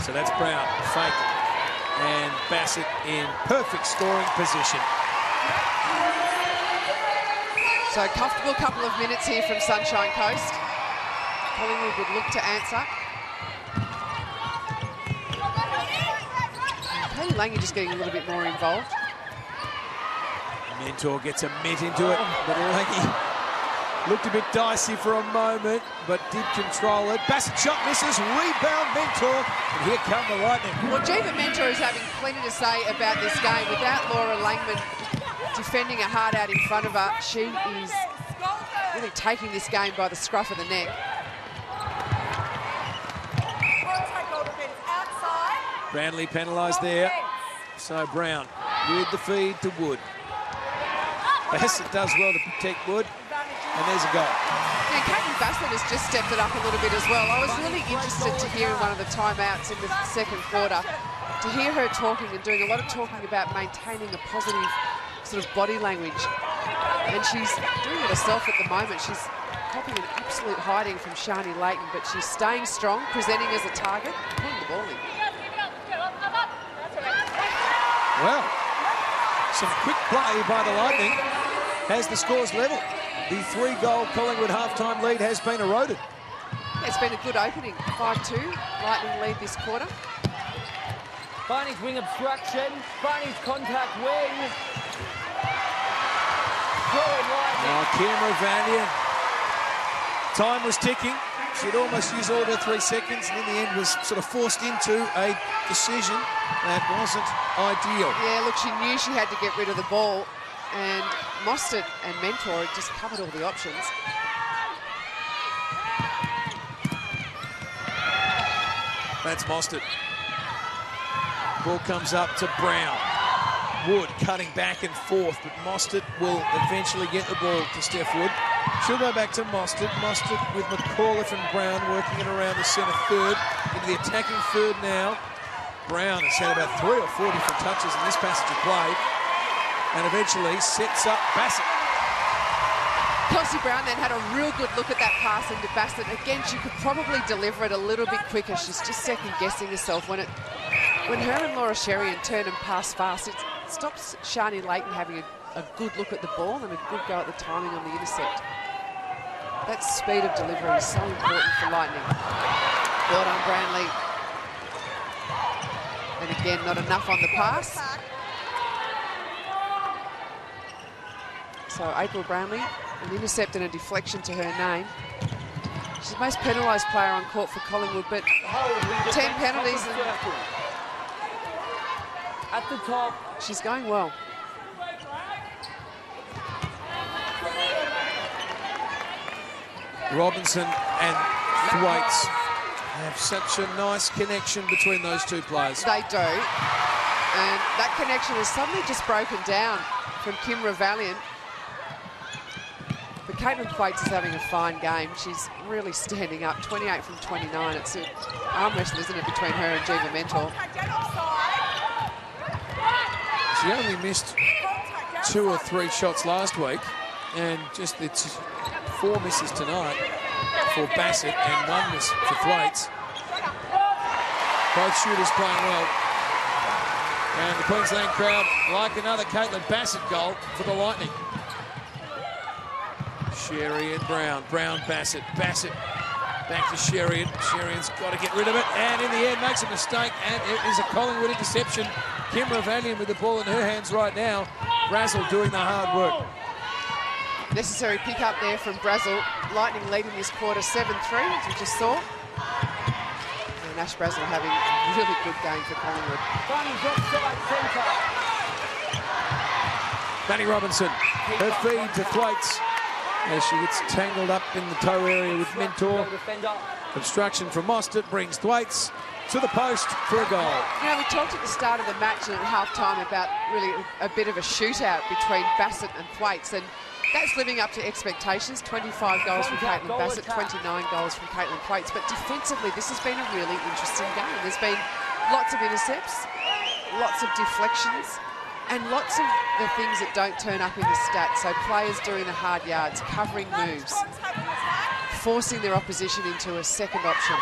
So that's Brown, fake, and Bassett in perfect scoring position. So a comfortable couple of minutes here from Sunshine Coast. Collingwood would look to answer. Cody Lange just getting a little bit more involved. Mentor gets a mitt into it, but Lange Looked a bit dicey for a moment, but did control it. Bassett shot misses, rebound Mentor, and here come the Lightning. Well, Jiva Mentor is having plenty to say about this game. Without Laura Langman defending her heart out in front of her, she is really taking this game by the scruff of the neck. Brownlee penalised there, so Brown with the feed to Wood. Bassett does well to protect Wood, and there's a goal. Yeah, Caitlin Bassett has just stepped it up a little bit as well. I was really interested to hear in one of the timeouts in the second quarter, to hear her talking and doing a lot of talking about maintaining a positive sort of body language. And she's doing it herself at the moment. She's copying an absolute hiding from Shani Layton, but she's staying strong, presenting as a target, pulling the ball in. Well, some quick play by the Lightning has the scores level. The 3-goal Collingwood halftime lead has been eroded. Yeah, it's been a good opening, 5-2, Lightning lead this quarter. Barney's wing obstruction, Barney's contact wing. Kira Valiant. Time was ticking. She'd almost used all of her 3 seconds, and in the end was sort of forced into a decision that wasn't ideal. Yeah, look, she knew she had to get rid of the ball, and Mostert and Mentor had just covered all the options. That's Mostert. Ball comes up to Brown. Wood cutting back and forth, but Mostert will eventually get the ball to Steph Wood. She'll go back to Mostert. Mostert with McAuliffe and Brown working it around the centre third. Into the attacking third now. Brown has had about 3 or 4 different touches in this passage of play, and eventually sets up Bassett. Kelsey Brown then had a real good look at that pass into Bassett. Again, she could probably deliver it a little bit quicker. She's just second-guessing herself. When her and Laura Sherian turn and pass fast, it stops Shani Layton having a good look at the ball and a good go at the timing on the intercept. That speed of delivery is so important for Lightning. Well done, Brownlee. And again, not enough on the pass. So April Brownlee, an intercept and a deflection to her name. She's the most penalised player on court for Collingwood, but 10 penalties. At the top. She's going well. Robinson and Thwaites have such a nice connection between those two players. They do. And that connection has suddenly just broken down from Kimra Valiant. But Caitlin Thwaites is having a fine game. She's really standing up. 28 from 29. It's an arm wrestle, isn't it, between her and Jiva Mentor. She only missed 2 or 3 shots last week, and just it's 4 misses tonight for Bassett and 1 miss for Thwaites. Both shooters playing well. And the Queensland crowd like another Caitlin Bassett goal for the Lightning. Sherry and Brown. Brown, Bassett. Bassett back to Sherian. Sherian's got to get rid of it, and in the end makes a mistake, and it is a Collingwood interception. Kimra Valiant with the ball in her hands right now. Brazel doing the hard work. Necessary pick up there from Brazel. Lightning leading this quarter 7-3, as we just saw. And Ash Brazel having a really good game for Collingwood. Manny Robinson, her feed to Thwaites as she gets tangled up in the toe area with Mentor. Obstruction from Mostert brings Thwaites to the post for a goal. You know, we talked at the start of the match and at half-time about really a bit of a shootout between Bassett and Thwaites, and that's living up to expectations. 25 goals from Caitlin Bassett, 29 goals from Caitlin Thwaites. But defensively, this has been a really interesting game. There's been lots of intercepts, lots of deflections, and lots of the things that don't turn up in the stats. So players doing the hard yards, covering moves, forcing their opposition into a second option.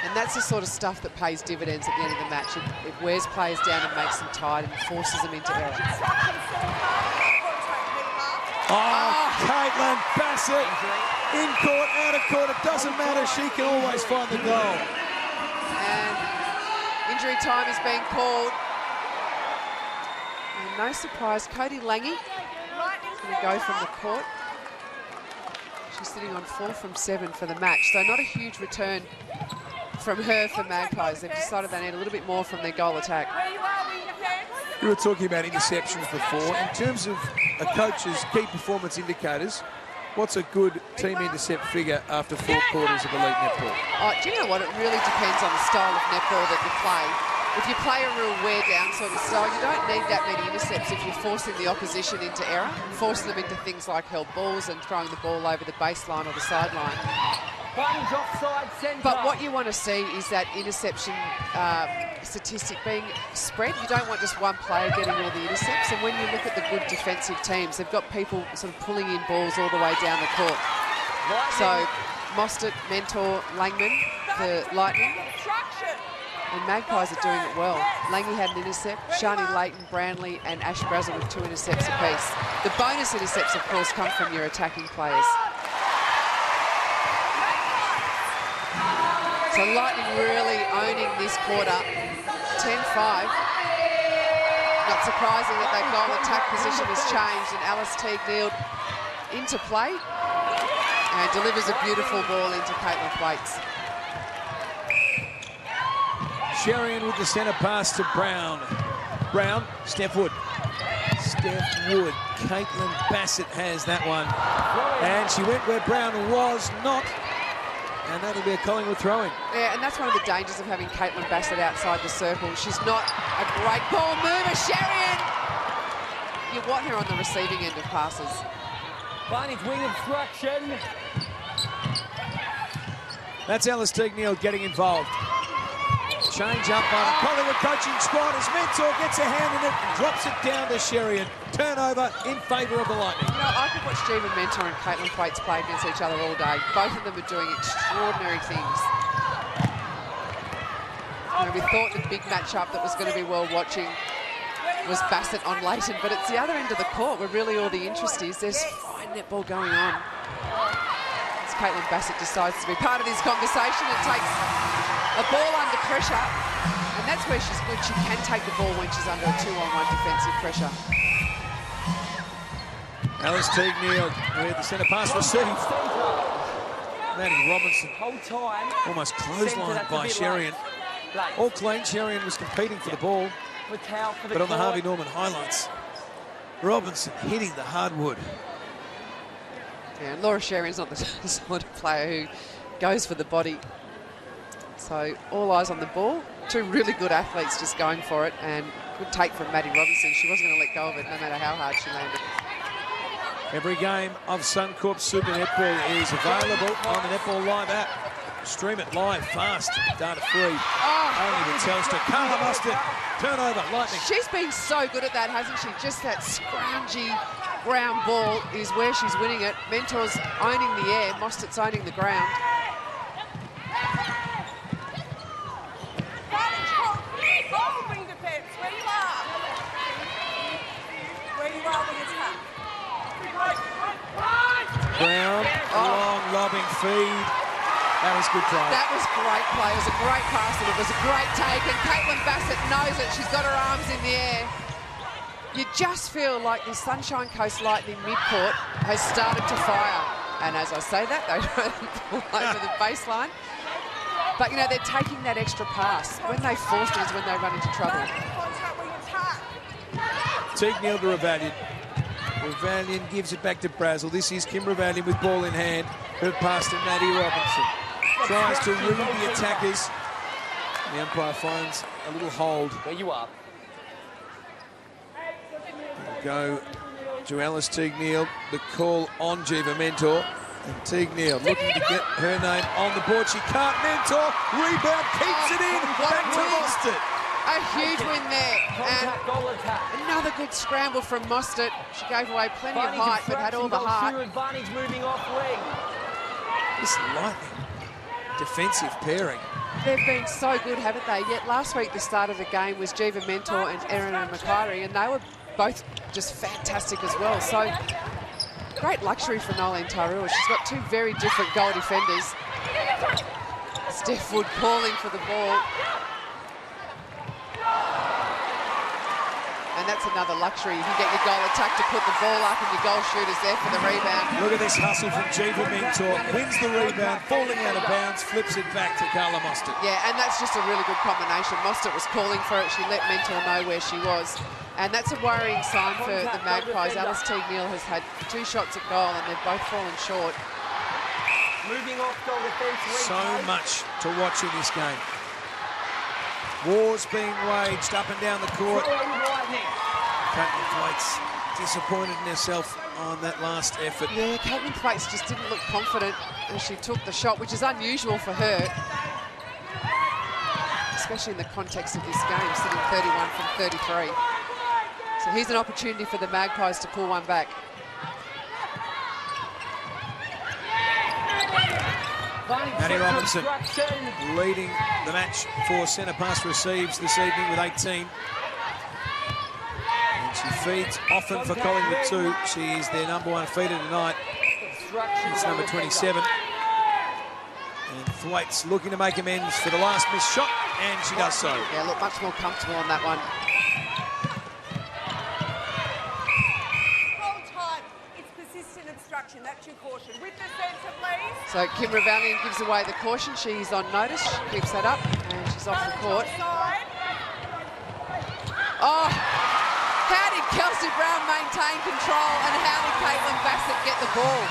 And that's the sort of stuff that pays dividends at the end of the match. It wears players down and makes them tired and forces them into error. Caitlin Bassett, in court, out of court, it doesn't matter, she can always find the goal. And injury time is being called. And no surprise, Cody Lange is going to go from the court. She's sitting on 4 from 7 for the match, so not a huge return from her for Magpies. They've decided they need a little bit more from their goal attack. You were talking about interceptions before. In terms of a coach's key performance indicators, what's a good team intercept figure after 4 quarters of elite netball? Oh, do you know what? It really depends on the style of netball that you play. If you play a real wear-down sort of style, you don't need that many intercepts if you're forcing the opposition into error, forcing them into things like held balls and throwing the ball over the baseline or the sideline. Offside, centre. But what you want to see is that interception statistic being spread. You don't want just one player getting all the intercepts. And when you look at the good defensive teams, they've got people sort of pulling in balls all the way down the court. So Mostert, Mentor, Langman, the Lightning. And Magpies are doing it well. Langy had an intercept, Shani Layton, Brownlee and Ash Brazel with 2 intercepts apiece. The bonus intercepts, of course, come from your attacking players. So Lightning really owning this quarter, 10-5. Not surprising that their goal attack position has changed, and Alice Teague Neal into play and delivers a beautiful ball into Caitlin Thwaites. Sherian with the centre pass to Brown. Brown, Steph Wood. Steph Wood. Caitlin Bassett has that one. And she went where Brown was not. And that'll be a Collingwood throw-in. Yeah, and that's one of the dangers of having Caitlin Bassett outside the circle. She's not a great ball mover. Sherian! You want her on the receiving end of passes. Barney's wing obstruction. That's Alice Teague Neal getting involved. Change up by the Collingwood coaching squad as Mentor gets a hand in it and drops it down to Sherian. Turnover in favour of the Lightning. You know, I could watch Jiva Mentor and Caitlin Thwaites play against each other all day. Both of them are doing extraordinary things. You know, we thought the big matchup that was going to be well watching was Bassett on Layton, but it's the other end of the court where really all the interest is. There's fine netball going on. As Caitlin Bassett decides to be part of this conversation and takes a ball under pressure, and that's where she's good. She can take the ball when she's under a 2-on-1 defensive pressure. Alice Teague Neal with the centre pass received. Maddie Robinson almost clotheslined by Sherian. All clean. Sherian was competing for the ball, but on the Harvey Norman highlights, Robinson hitting the hardwood. Yeah, and Laura Sherian's not the sort of player who goes for the body. So all eyes on the ball. 2 really good athletes just going for it, and good take from Maddie Robinson. She wasn't going to let go of it no matter how hard she landed. Every game of Suncorp Super Netball is available on the Netball Live app. Stream it live, fast, data free. Only with Telstra. Carla Mostert, turnover, Lightning. She's been so good at that, hasn't she? Just that scroungy ground ball is where she's winning it. Mentor's owning the air, Mostert's owning the ground. Brown, long lobbing feed. That was good play. That was great play. It was a great pass and it was a great take. And Caitlin Bassett knows it. She's got her arms in the air. You just feel like the Sunshine Coast Lightning midcourt has started to fire. And as I say that, they run all over the baseline. But, you know, they're taking that extra pass. When they force it is when they run into trouble. Teague Neal to Ravalian. Ravalian gives it back to Brazel. This is Kim Ravalian with ball in hand. Her pass to Maddie Robinson. Tries to read the attackers. The umpire finds a little hold. Where you are. Go to Alice Teague Neal. The call on Jiva Mentor. And Teague Neal looking to get her name on the board. She can't. Mentor. Rebound. Keeps it in. Back to Mostert. A huge win there. And another good scramble from Mostert. She gave away plenty of height, but had all the heart. Advantage moving off wing. This Lightning defensive pairing. They've been so good, haven't they? Yet last week, the start of the game was Jiva Mentor and Erin Mackay, and they were both just fantastic as well. So great luxury for Nolene Tyrrell. She's got 2 very different goal defenders. Steph Wood calling for the ball. And that's another luxury. You can get your goal attack to put the ball up and your goal shooter's there for the rebound. Look at this hustle from Jiva Mentor. Wins the rebound, falling out of bounds, flips it back to Carla Mostert. Yeah, and that's just a really good combination. Mostert was calling for it. She let Mentor know where she was. And that's a worrying sign for the Magpies. Alice Teague-Neal has had 2 shots at goal and they've both fallen short. Moving off goal defence. So much to watch in this game. Wars being waged up and down the court. Caitlin Thwaites disappointed in herself on that last effort. Yeah, Caitlin Thwaites just didn't look confident as she took the shot, which is unusual for her, especially in the context of this game, sitting 31 from 33. So here's an opportunity for the Magpies to pull one back. Maddie Robinson leading the match for centre pass receives this evening with 18. And she feeds often for Collingwood too. She is their #1 feeder tonight. It's number 27. And Thwaites looking to make amends for the last missed shot, and she does so. Yeah, look much more comfortable on that one. Hold tight. It's persistent obstruction. That's your caution. With the centre, please. So Kim Ravallion gives away the caution. She's on notice. She keeps that up, and she's off the court. Oh, how did Kelsey Brown maintain control, and how did Caitlin Bassett get the ball?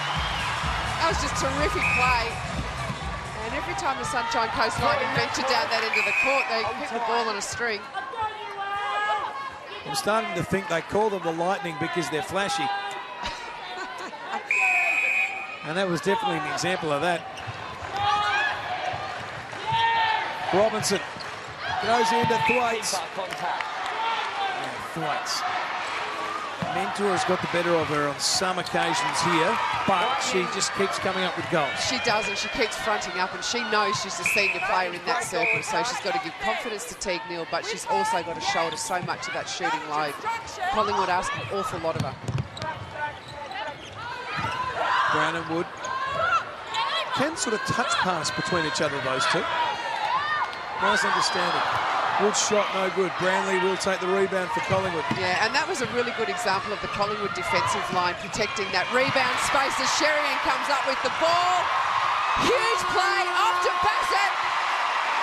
That was just terrific play. And every time the Sunshine Coast Lightning venture down that end of the court, they keep the ball on a string. I'm starting to think they call them the Lightning because they're flashy. And that was definitely an example of that. Robinson goes into Thwaites. Yeah, Thwaites. Mentor has got the better of her on some occasions here, but she just keeps coming up with goals. She does, and she keeps fronting up, and she knows she's a senior player in that circle, so she's got to give confidence to Teague-Neal, but she's also got to shoulder so much of that shooting load. Collingwood asked an awful lot of her. Brown and Wood can sort of touch pass between each other, those two. Nice understanding. Wood's shot no good. Brownlee will take the rebound for Collingwood. Yeah, and that was a really good example of the Collingwood defensive line protecting that rebound space as Sherian comes up with the ball. Huge play off to Bassett.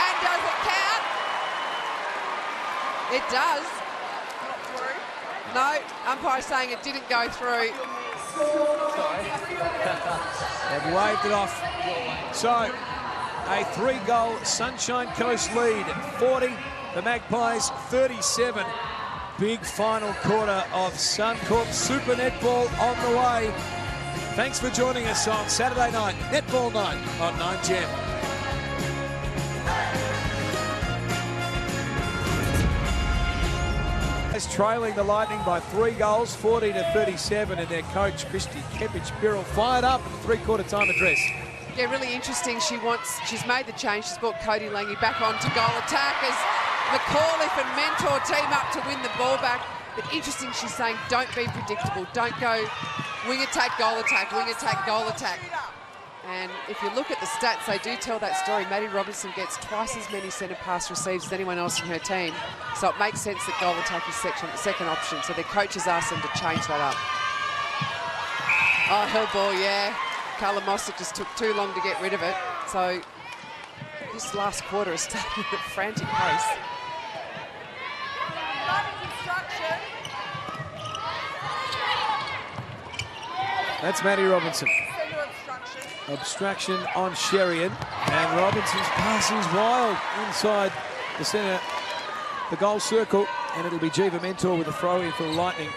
And does it count? It does. No, umpire saying it didn't go through. They've waved it off. So, a 3-goal Sunshine Coast lead, 40. The Magpies 37. Big final quarter of Suncorp Super Netball on the way. Thanks for joining us on Saturday night, Netball night on 9Gem. Trailing the Lightning by 3 goals, 40-37, and their coach, Christy Kepich-Birrell, fired up in the 3/4 time address. Yeah, really interesting. She's made the change. She's brought Cody Lange back on to goal attack as McAuliffe and Mentor team up to win the ball back. But interesting, she's saying don't be predictable. Don't go wing attack, goal attack, wing attack, goal attack. And if you look at the stats, they do tell that story. Maddie Robinson gets twice as many centre pass receives as anyone else in her team. So it makes sense that goal attack is second option. So their coaches asked them to change that up. Oh, hell ball, yeah. Carla Mostert just took too long to get rid of it. So this last quarter is starting at frantic pace. That's Maddie Robinson. Obstruction on Sherian, and Robinson's pass is wild inside the centre, the goal circle, and it'll be Jiva Mentor with a throw-in for the Lightning.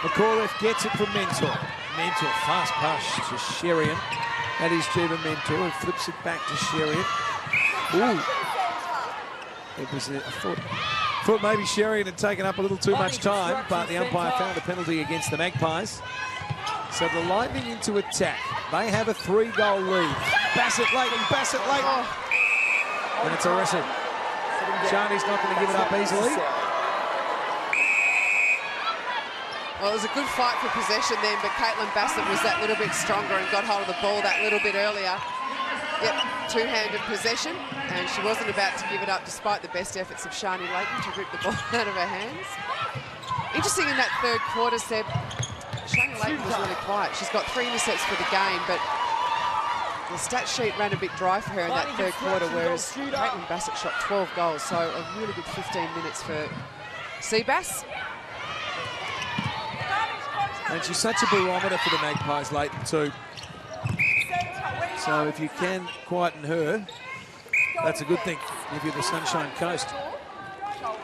McAuliffe gets it from Mentor. Mentor, fast pass to Sherian. That is Jiva Mentor, who flips it back to Sherian. Ooh. It was I thought maybe Sherian had taken up a little too much time, but the umpire found a penalty against the Magpies. So the Lightning into attack. They have a 3-goal lead. Bassett Leighton. And it's a wrestle. Shani's not going to give it up easily. Well, it was a good fight for possession then, but Caitlin Bassett was that little bit stronger and got hold of the ball that little bit earlier. Yep, two-handed possession, and she wasn't about to give it up despite the best efforts of Shani Leighton to rip the ball out of her hands. Interesting in that third quarter, Seb, Shani Layton was really quiet. She's got 3 intercepts for the game, but the stat sheet ran a bit dry for her in that third quarter, whereas Caitlin Bassett shot 12 goals, so a really good 15 minutes for Seabass. And she's such a barometer for the Magpies, Layton, too. So if you can quieten her, that's a good thing if you're the Sunshine Coast.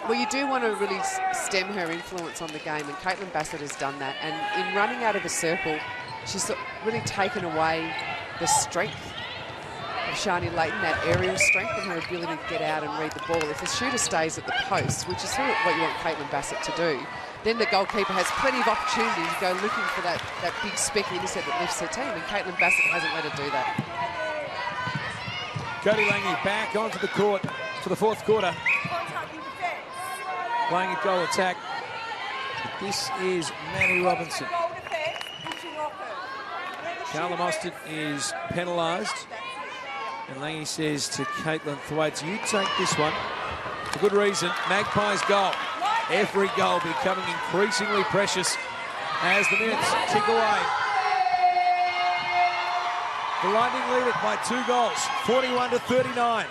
Well, you do want to really stem her influence on the game, and Caitlin Bassett has done that. And in running out of the circle, she's really taken away the strength of Shani Layton, that aerial strength and her ability to get out and read the ball. If the shooter stays at the post, which is sort of what you want Caitlin Bassett to do, then the goalkeeper has plenty of opportunity to go looking for that big specky intercept that lifts her team, and Caitlin Bassett hasn't let her do that. Cody Lange back onto the court for the fourth quarter. Playing a goal attack. This is Manny Robinson. Carla Mostert is penalised. And Lange says to Caitlin Thwaites, you take this one. For good reason, Magpies goal. Every goal becoming increasingly precious as the minutes tick away. The Lightning lead it by 2 goals, 41-39.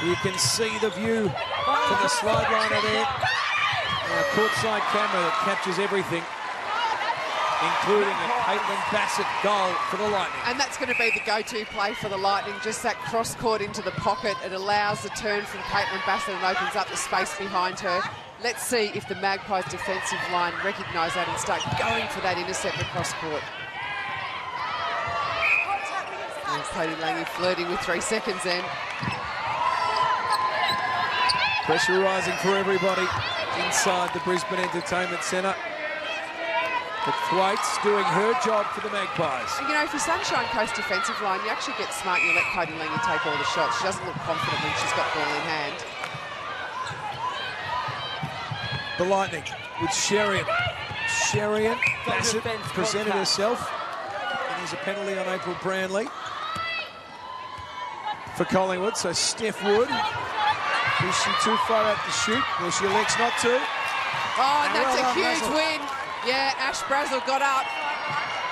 You can see the view from the slide liner there. A courtside camera that captures everything, including a Caitlin Bassett goal for the Lightning. And that's going to be the go-to play for the Lightning, just that cross-court into the pocket. It allows the turn from Caitlin Bassett and opens up the space behind her. Let's see if the Magpies defensive line recognise that and start going for that intercept across court. And Cody Lange flirting with 3 seconds then. Pressure rising for everybody inside the Brisbane Entertainment Centre. But Thwaites doing her job for the Magpies. You know, if you're Sunshine Coast defensive line, you actually get smart and you let Cody Lange take all the shots. She doesn't look confident when she's got ball in hand. The Lightning with Sherian. Sherian Bassett presented herself. And there's a penalty on April Branley for Collingwood. So Steph Wood. Is she too far out to shoot? Well, she elects not to. Oh, and that's a huge win. Yeah, Ash Brazel got up.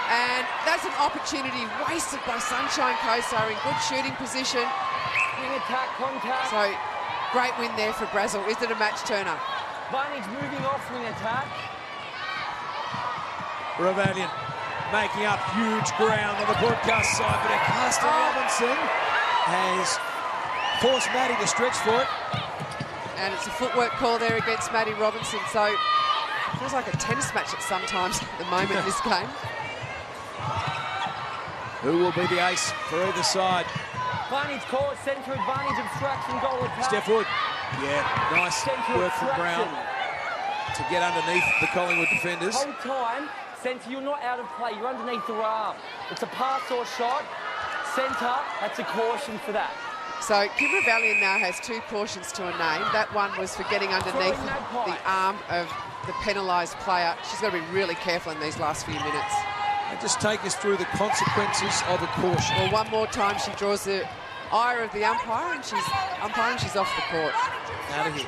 And that's an opportunity wasted by Sunshine Coast. They're in good shooting position. Wing attack, contact. So, great win there for Brazel. Is it a match turner? Viney's moving off wing attack. Ravalian making up huge ground on the broadcast side, but Carsten Robinson has forced Maddie to stretch for it. And it's a footwork call there against Maddie Robinson. So, it feels like a tennis match at sometimes at the moment in this game. Who will be the ace for either side? Viney's caught, centre advantage, obstruction, goal attack. Steph Wood. Yeah, nice work from Brown to get underneath the Collingwood defenders. Whole time, centre, you're not out of play. You're underneath the arm. It's a pass or shot. Centre, that's a caution for that. So Kim Ravalian now has 2 cautions to her name. That one was for getting underneath the arm of the penalised player. She's got to be really careful in these last few minutes. And just take us through the consequences of a caution. Well, one more time she draws the ire of the umpire and she's off the court. Out of here.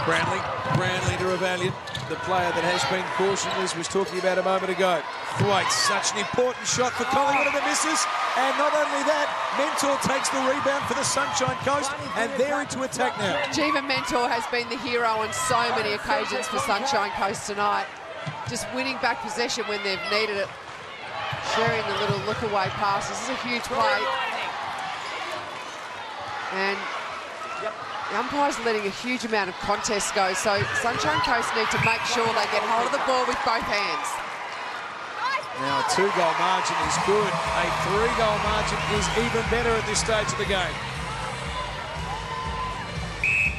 Branley to Ravalian, the player that has been cautioned, as was talking about a moment ago. Thwaites, such an important shot for Collingwood and the misses. And not only that, Mentor takes the rebound for the Sunshine Coast, and they're into attack now. Jiva Mentor has been the hero on so many occasions for Sunshine Coast tonight. Just winning back possession when they've needed it. Sharing the little look-away pass. This is a huge play. And the umpire's letting a huge amount of contests go, so Sunshine Coast need to make sure they get hold of the ball with both hands. Now a 2-goal margin is good. A 3-goal margin is even better at this stage of the game.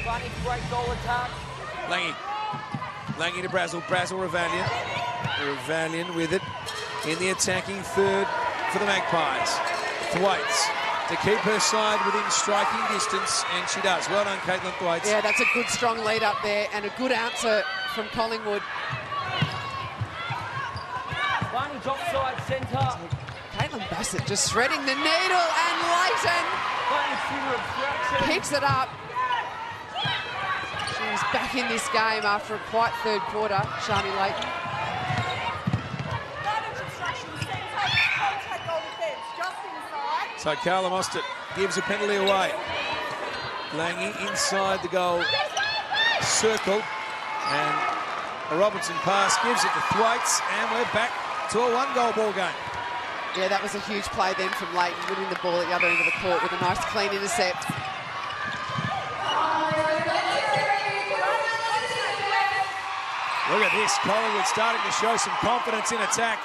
Bunny, great goal attack. Lange to Brazel. Ravalian. Ravalian with it in the attacking third for the Magpies. Thwaites to keep her side within striking distance, and she does. Well done, Caitlin Thwaites. Yeah, that's a good strong lead up there and a good answer from Collingwood. Bunny's offside centre. Caitlin Bassett just threading the needle, and Layton picks it up. She's back in this game after a quiet third quarter, Shani Leighton. So Carla Mostert gives a penalty away. Lange inside the goal circle, and a Robinson pass gives it to Thwaites, and we're back to a one-goal ball game. Yeah, that was a huge play then from Leighton, winning the ball at the other end of the court with a nice clean intercept. Look at this, Collingwood starting to show some confidence in attack.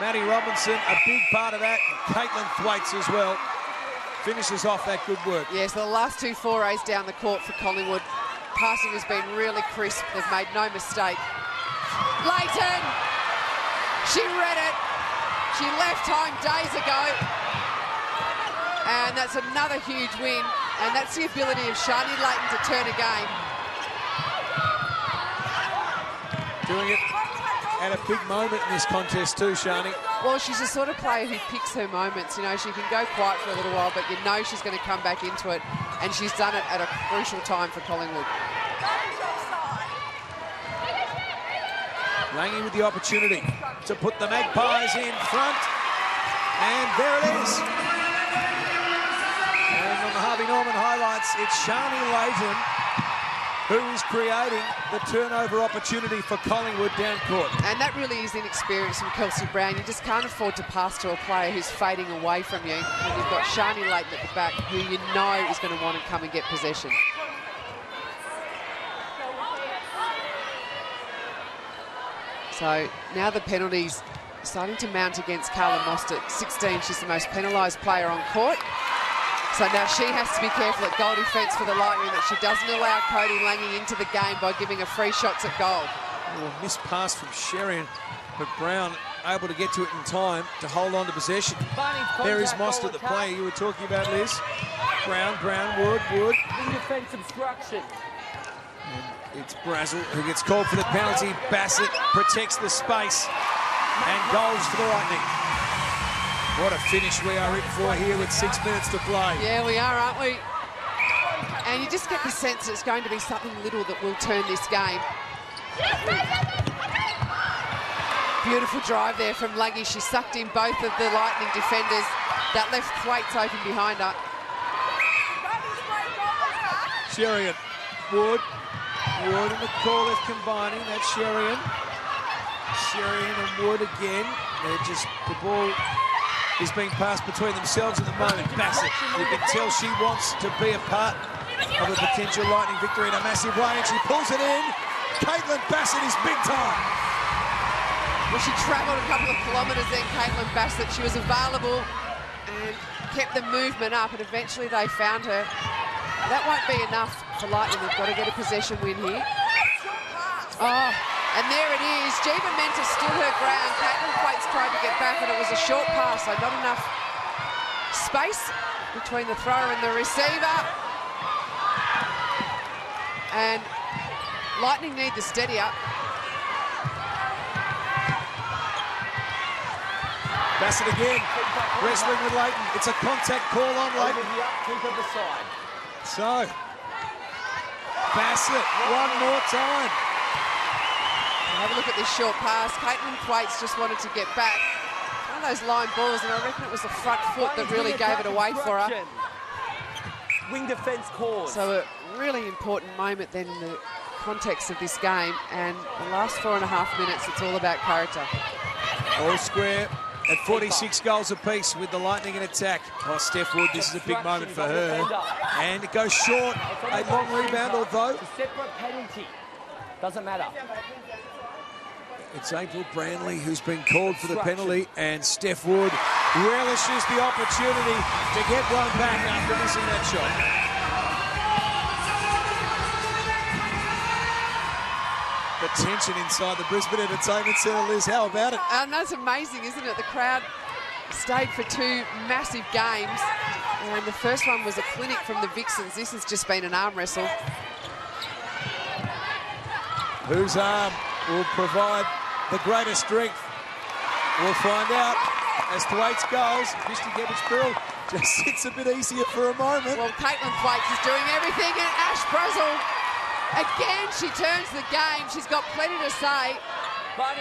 Maddie Robinson, a big part of that, and Caitlin Thwaites as well. Finishes off that good work. Yeah, so the last two forays down the court for Collingwood, passing has been really crisp. They've made no mistake. Leighton! She read it. She left home days ago. And that's another huge win. And that's the ability of Shani Leighton to turn a game. Doing it at a big moment in this contest too, Shani. Well, she's the sort of player who picks her moments. You know, she can go quiet for a little while, but you know she's going to come back into it. And she's done it at a crucial time for Collingwood. Lange with the opportunity to put the Magpies in front. And there it is. And on the Harvey Norman highlights, it's Shani Leighton who is creating the turnover opportunity for Collingwood down court. And that really is inexperience from Kelsey Brown. You just can't afford to pass to a player who's fading away from you when you've got Shani Leighton at the back, who you know is going to want to come and get possession. So now the penalties starting to mount against Carla Mostert. 16, she's the most penalised player on court. So now she has to be careful at goal defence for the Lightning that she doesn't allow Cody Lange into the game by giving her free shots at goal. Oh, a missed pass from Sherian, but Brown able to get to it in time to hold on to possession. There is Mostert, the player you were talking about, Liz. Brown, Wood. In defence obstruction. And it's Brazel who gets called for the penalty. Bassett protects the space and goals for the Lightning. What a finish we are in for here with 6 minutes to play. Yeah, we are, aren't we? And you just get the sense it's going to be something little that will turn this game. Beautiful drive there from Lange. She sucked in both of the Lightning defenders. That left Thwaites open behind her. Sherian, Wood and McCauliffe combining. That's Sherian and Wood again. They're just, the ball is being passed between themselves at the moment. Bassett, you can tell she wants to be a part of a potential Lightning victory in a massive way, and she pulls it in. Caitlin Bassett is big time. Well, she travelled a couple of kilometres then, Caitlin Bassett. She was available and kept the movement up, and eventually they found her. That won't be enough for Lightning. They've got to get a possession win here. Oh, and there it is. Jeeva Menta stood her ground. Caitlin Thwaites tried to get back, and it was a short pass, so not enough space between the thrower and the receiver. And Lightning need the steady up. Bassett again, wrestling with Leighton. It's a contact call on Leighton. So, Bassett, one more time. Have a look at this short pass. Caitlin Thwaites just wanted to get back. One of those line balls, and I reckon it was the front foot that really gave it away for her. Wing defence calls. So a really important moment then in the context of this game, and the last 4.5 minutes, it's all about character. All square at 46 goals apiece with the Lightning in attack. Oh, Steph Wood, this is a big moment for her. And it goes short. A long rebound, although. It's a separate penalty. Doesn't matter. It's April Branley who's been called for the penalty, and Steph Wood relishes the opportunity to get one back after missing that shot. The tension inside the Brisbane Entertainment Centre, Liz, how about it? And that's amazing, isn't it? The crowd stayed for two massive games, and the first one was a clinic from the Vixens. This has just been an arm wrestle. Whose arm will provide the greatest strength? We'll find out as Thwaites goes. Christy Gebbage-Brill just sits a bit easier for a moment. Well, Caitlin Thwaites is doing everything, and Ash Brazel Again, she turns the game. She's got plenty to say.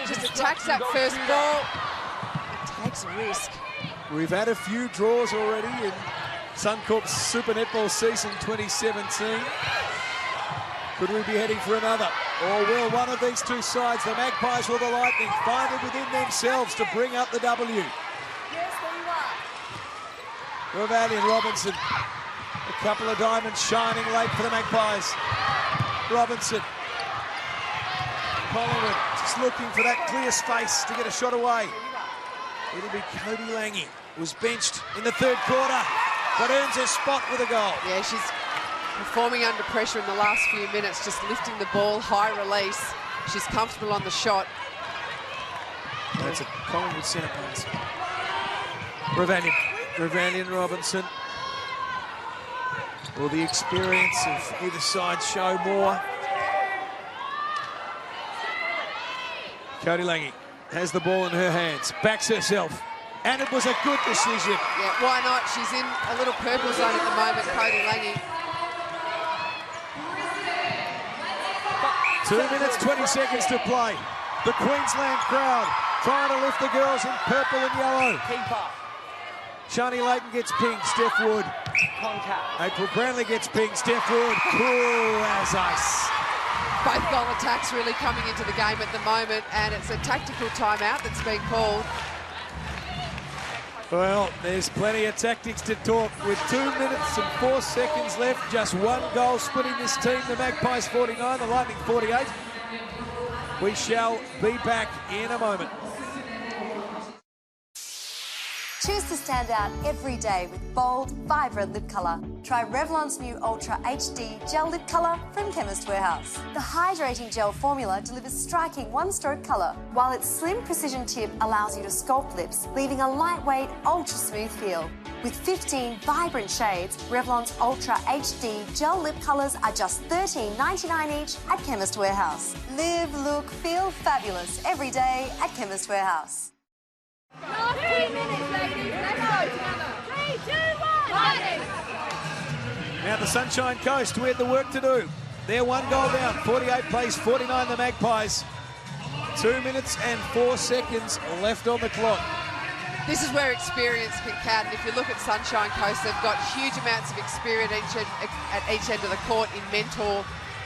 Just attacks that first ball. Takes a risk. We've had a few draws already in Suncorp's Super Netball season 2017. Could we be heading for another? Or will one of these two sides, the Magpies or the Lightning, find it within themselves to bring up the W? Revallion Robinson. A couple of diamonds shining late for the Magpies. Robinson. Collingwood just looking for that clear space to get a shot away. It'll be Cody Lange, was benched in the third quarter, but earns her spot with a goal. Yeah, she's performing under pressure in the last few minutes, just lifting the ball, high release. She's comfortable on the shot. That's a Collingwood centre pass. Revallion Robinson. Will the experience of either side show more? Cody Lange has the ball in her hands, backs herself, and it was a good decision. Yeah, why not? She's in a little purple zone at the moment, Cody Lange. 2 minutes, 20 seconds to play. The Queensland crowd trying to lift the girls in purple and yellow. Shani Layton gets pinged, Steph Wood. April Brownlee gets pinged, Steph Wood. Cool as ice. Both goal attacks really coming into the game at the moment, and it's a tactical timeout that's been called. Well, there's plenty of tactics to talk. With 2 minutes and 4 seconds left, just one goal splitting this team. The Magpies 49, the Lightning 48. We shall be back in a moment. Choose to stand out every day with bold, vibrant lip colour. Try Revlon's new Ultra HD Gel Lip Colour from Chemist Warehouse. The hydrating gel formula delivers striking one-stroke colour, while its slim precision tip allows you to sculpt lips, leaving a lightweight, ultra-smooth feel. With 15 vibrant shades, Revlon's Ultra HD Gel Lip Colours are just $13.99 each at Chemist Warehouse. Live, look, feel fabulous every day at Chemist Warehouse. Last 2 minutes, ladies. Let's go together. 3, 2, 1. Fighting. Now the Sunshine Coast, we had the work to do. They're one goal down, 48 plays, 49 the Magpies. 2 minutes and 4 seconds left on the clock. This is where experience can count. And if you look at Sunshine Coast, they've got huge amounts of experience at each end of the court in Mentor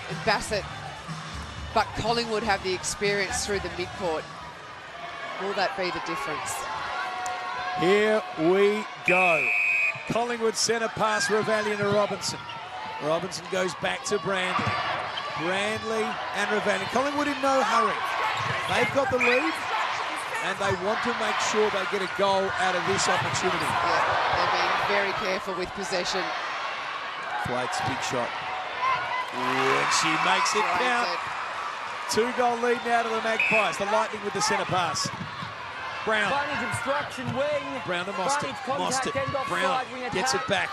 and Bassett. But Collingwood have the experience through the midcourt. Will that be the difference? Here we go. Collingwood centre pass, Revallion to Robinson. Robinson goes back to Brandley. Brandley and Revallion. Collingwood in no hurry. They've got the lead, and they want to make sure they get a goal out of this opportunity. Yeah, they're being very careful with possession. Thwaites, big shot. And she makes it count. 2-goal lead now to the Magpies. The Lightning with the centre pass. Brown. Obstruction wing. Brown to Mostert. Mostert. Brown gets it back.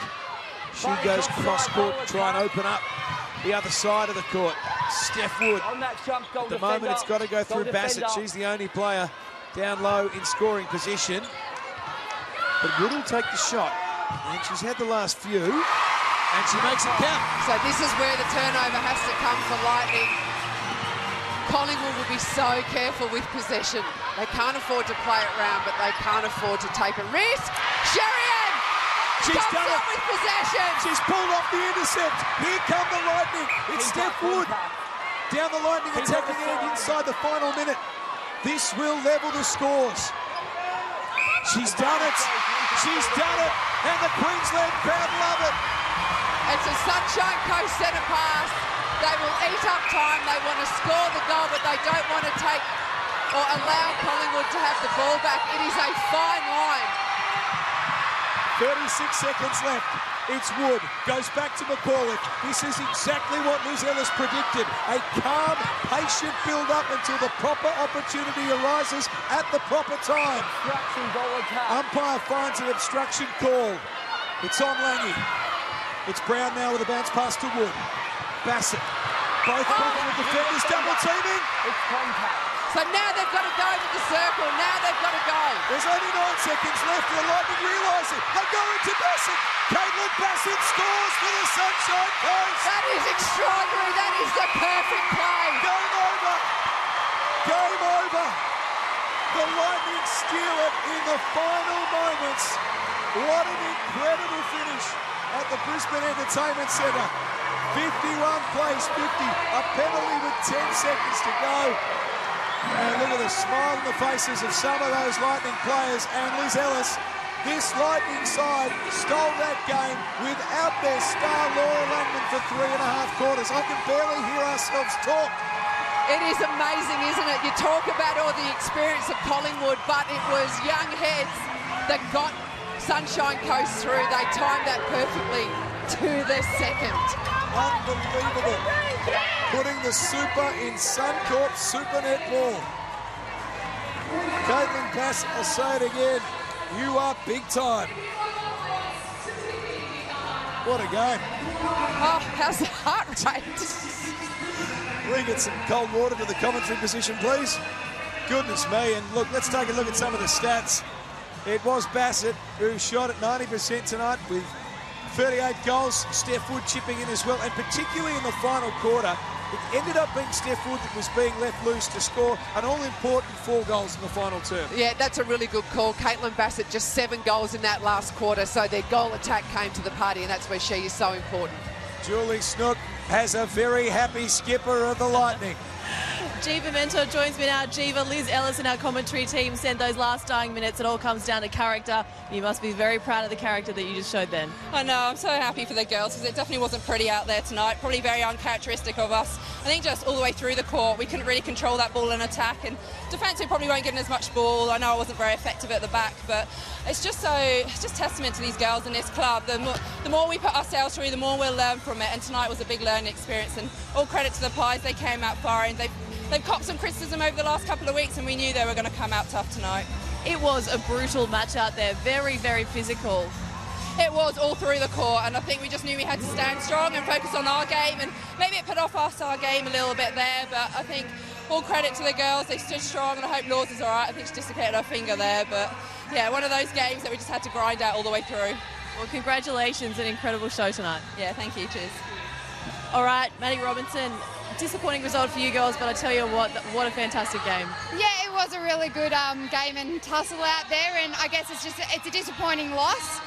She goes cross-court to try and open up the other side of the court. Steph Wood. At the moment, it's got to go through Bassett. She's the only player down low in scoring position. But Wood will take the shot. And she's had the last few. And she makes it count. So this is where the turnover has to come for Lightning. Collingwood will be so careful with possession. They can't afford to play it round, but they can't afford to take a risk. Sherian! She's done it with possession. She's pulled off the intercept. Here come the Lightning. It's Steph Wood. Down the Lightning attacking end inside the final minute. This will level the scores. She's done it. She's done it. And the Queensland crowd love it. It's a Sunshine Coast centre pass. They will eat up time. They want to score the goal, but they don't want to take or allow Collingwood to have the ball back. It is a fine line. 36 seconds left. It's Wood. Goes back to McCulloch. This is exactly what Liz Ellis predicted. A calm, patient build-up until the proper opportunity arises at the proper time. Umpire finds an obstruction call. It's on Lange. It's Brown now with a bounce pass to Wood. Bassett. Both Collingwood defenders double teaming. It's contact. So now they've got to go to the circle. Now they've got to go. There's only 9 seconds left. The Lightning realise it. They go into Bassett. Caitlin Bassett scores for the Sunshine Coast. That is is extraordinary. That is the perfect play. Game over. Game over. The Lightning steal it in the final moments. What an incredible finish at the Brisbane Entertainment Centre. 51 plays 50. A penalty with 10 seconds to go. And look at the smile on the faces of some of those Lightning players. And Liz Ellis, this Lightning side stole that game without their star Laura Langman for 3.5 quarters. I can barely hear ourselves talk. It is amazing, isn't it? You talk about all the experience of Collingwood, but it was young heads that got Sunshine Coast through. They timed that perfectly to the second. Unbelievable. Putting the super in Suncorp Super Netball. Caitlin Bassett, I'll say it again. You are big time. What a game. Oh, how's the heart rate? We get some cold water to the commentary position, please. Goodness me. And look, let's take a look at some of the stats. It was Bassett who shot at 90% tonight with 38 goals. Steph Wood chipping in as well. And particularly in the final quarter, it ended up being Steph Wood that was being left loose to score an all-important 4 goals in the final term. Yeah, that's a really good call. Caitlin Bassett, just 7 goals in that last quarter, so their goal attack came to the party, and that's where she is so important. Julie Snook has a very happy skipper of the Lightning. Jiva Mentor joins me now. Jiva, Liz Ellis and our commentary team said those last dying minutes, it all comes down to character. You must be very proud of the character that you just showed then. I know, I'm so happy for the girls because it definitely wasn't pretty out there tonight. Probably very uncharacteristic of us. I think just all the way through the court, we couldn't really control that ball in attack, and defence, we probably weren't getting as much ball. I know I wasn't very effective at the back, but it's just testament to these girls in this club. The more we put ourselves through, the more we'll learn from it, and tonight was a big learning experience, and all credit to the Pies. They came out firing. They've copped some criticism over the last couple of weeks, and we knew they were going to come out tough tonight. It was a brutal match out there, very, very physical. It was all through the court, and I think we just knew we had to stand strong and focus on our game, and maybe it put off us, our game a little bit there, but I think all credit to the girls. They stood strong, and I hope Laws is all right. I think she dislocated her finger there, but yeah, one of those games that we just had to grind out all the way through. Well, congratulations, an incredible show tonight. Yeah, thank you, cheers. All right, Maddie Robinson, disappointing result for you girls, but I tell you what a fantastic game. Yeah, it was a really good game and tussle out there, and I guess it's a disappointing loss.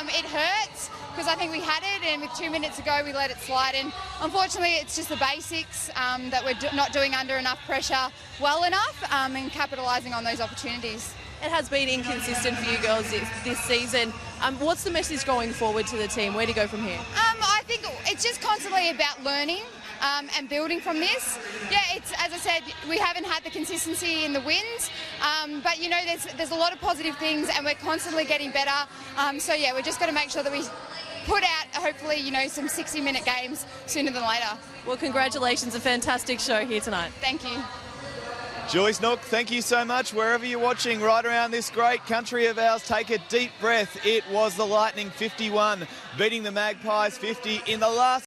It hurts because I think we had it, and with 2 minutes to go we let it slide, and unfortunately it's just the basics that we're not doing under enough pressure well enough and capitalising on those opportunities. It has been inconsistent for you girls this season. What's the message going forward to the team? Where do you go from here? I think it's just constantly about learning and building from this. Yeah, it's, as I said, we haven't had the consistency in the wins, but you know, there's a lot of positive things, and we're constantly getting better. So yeah, we're just going to make sure that we put out, hopefully, you know, some 60-minute games sooner than later. Well, congratulations, a fantastic show here tonight. Thank you. Julie Snook, thank you so much. Wherever you're watching, right around this great country of ours, take a deep breath. It was the Lightning 51 beating the Magpies 50 in the last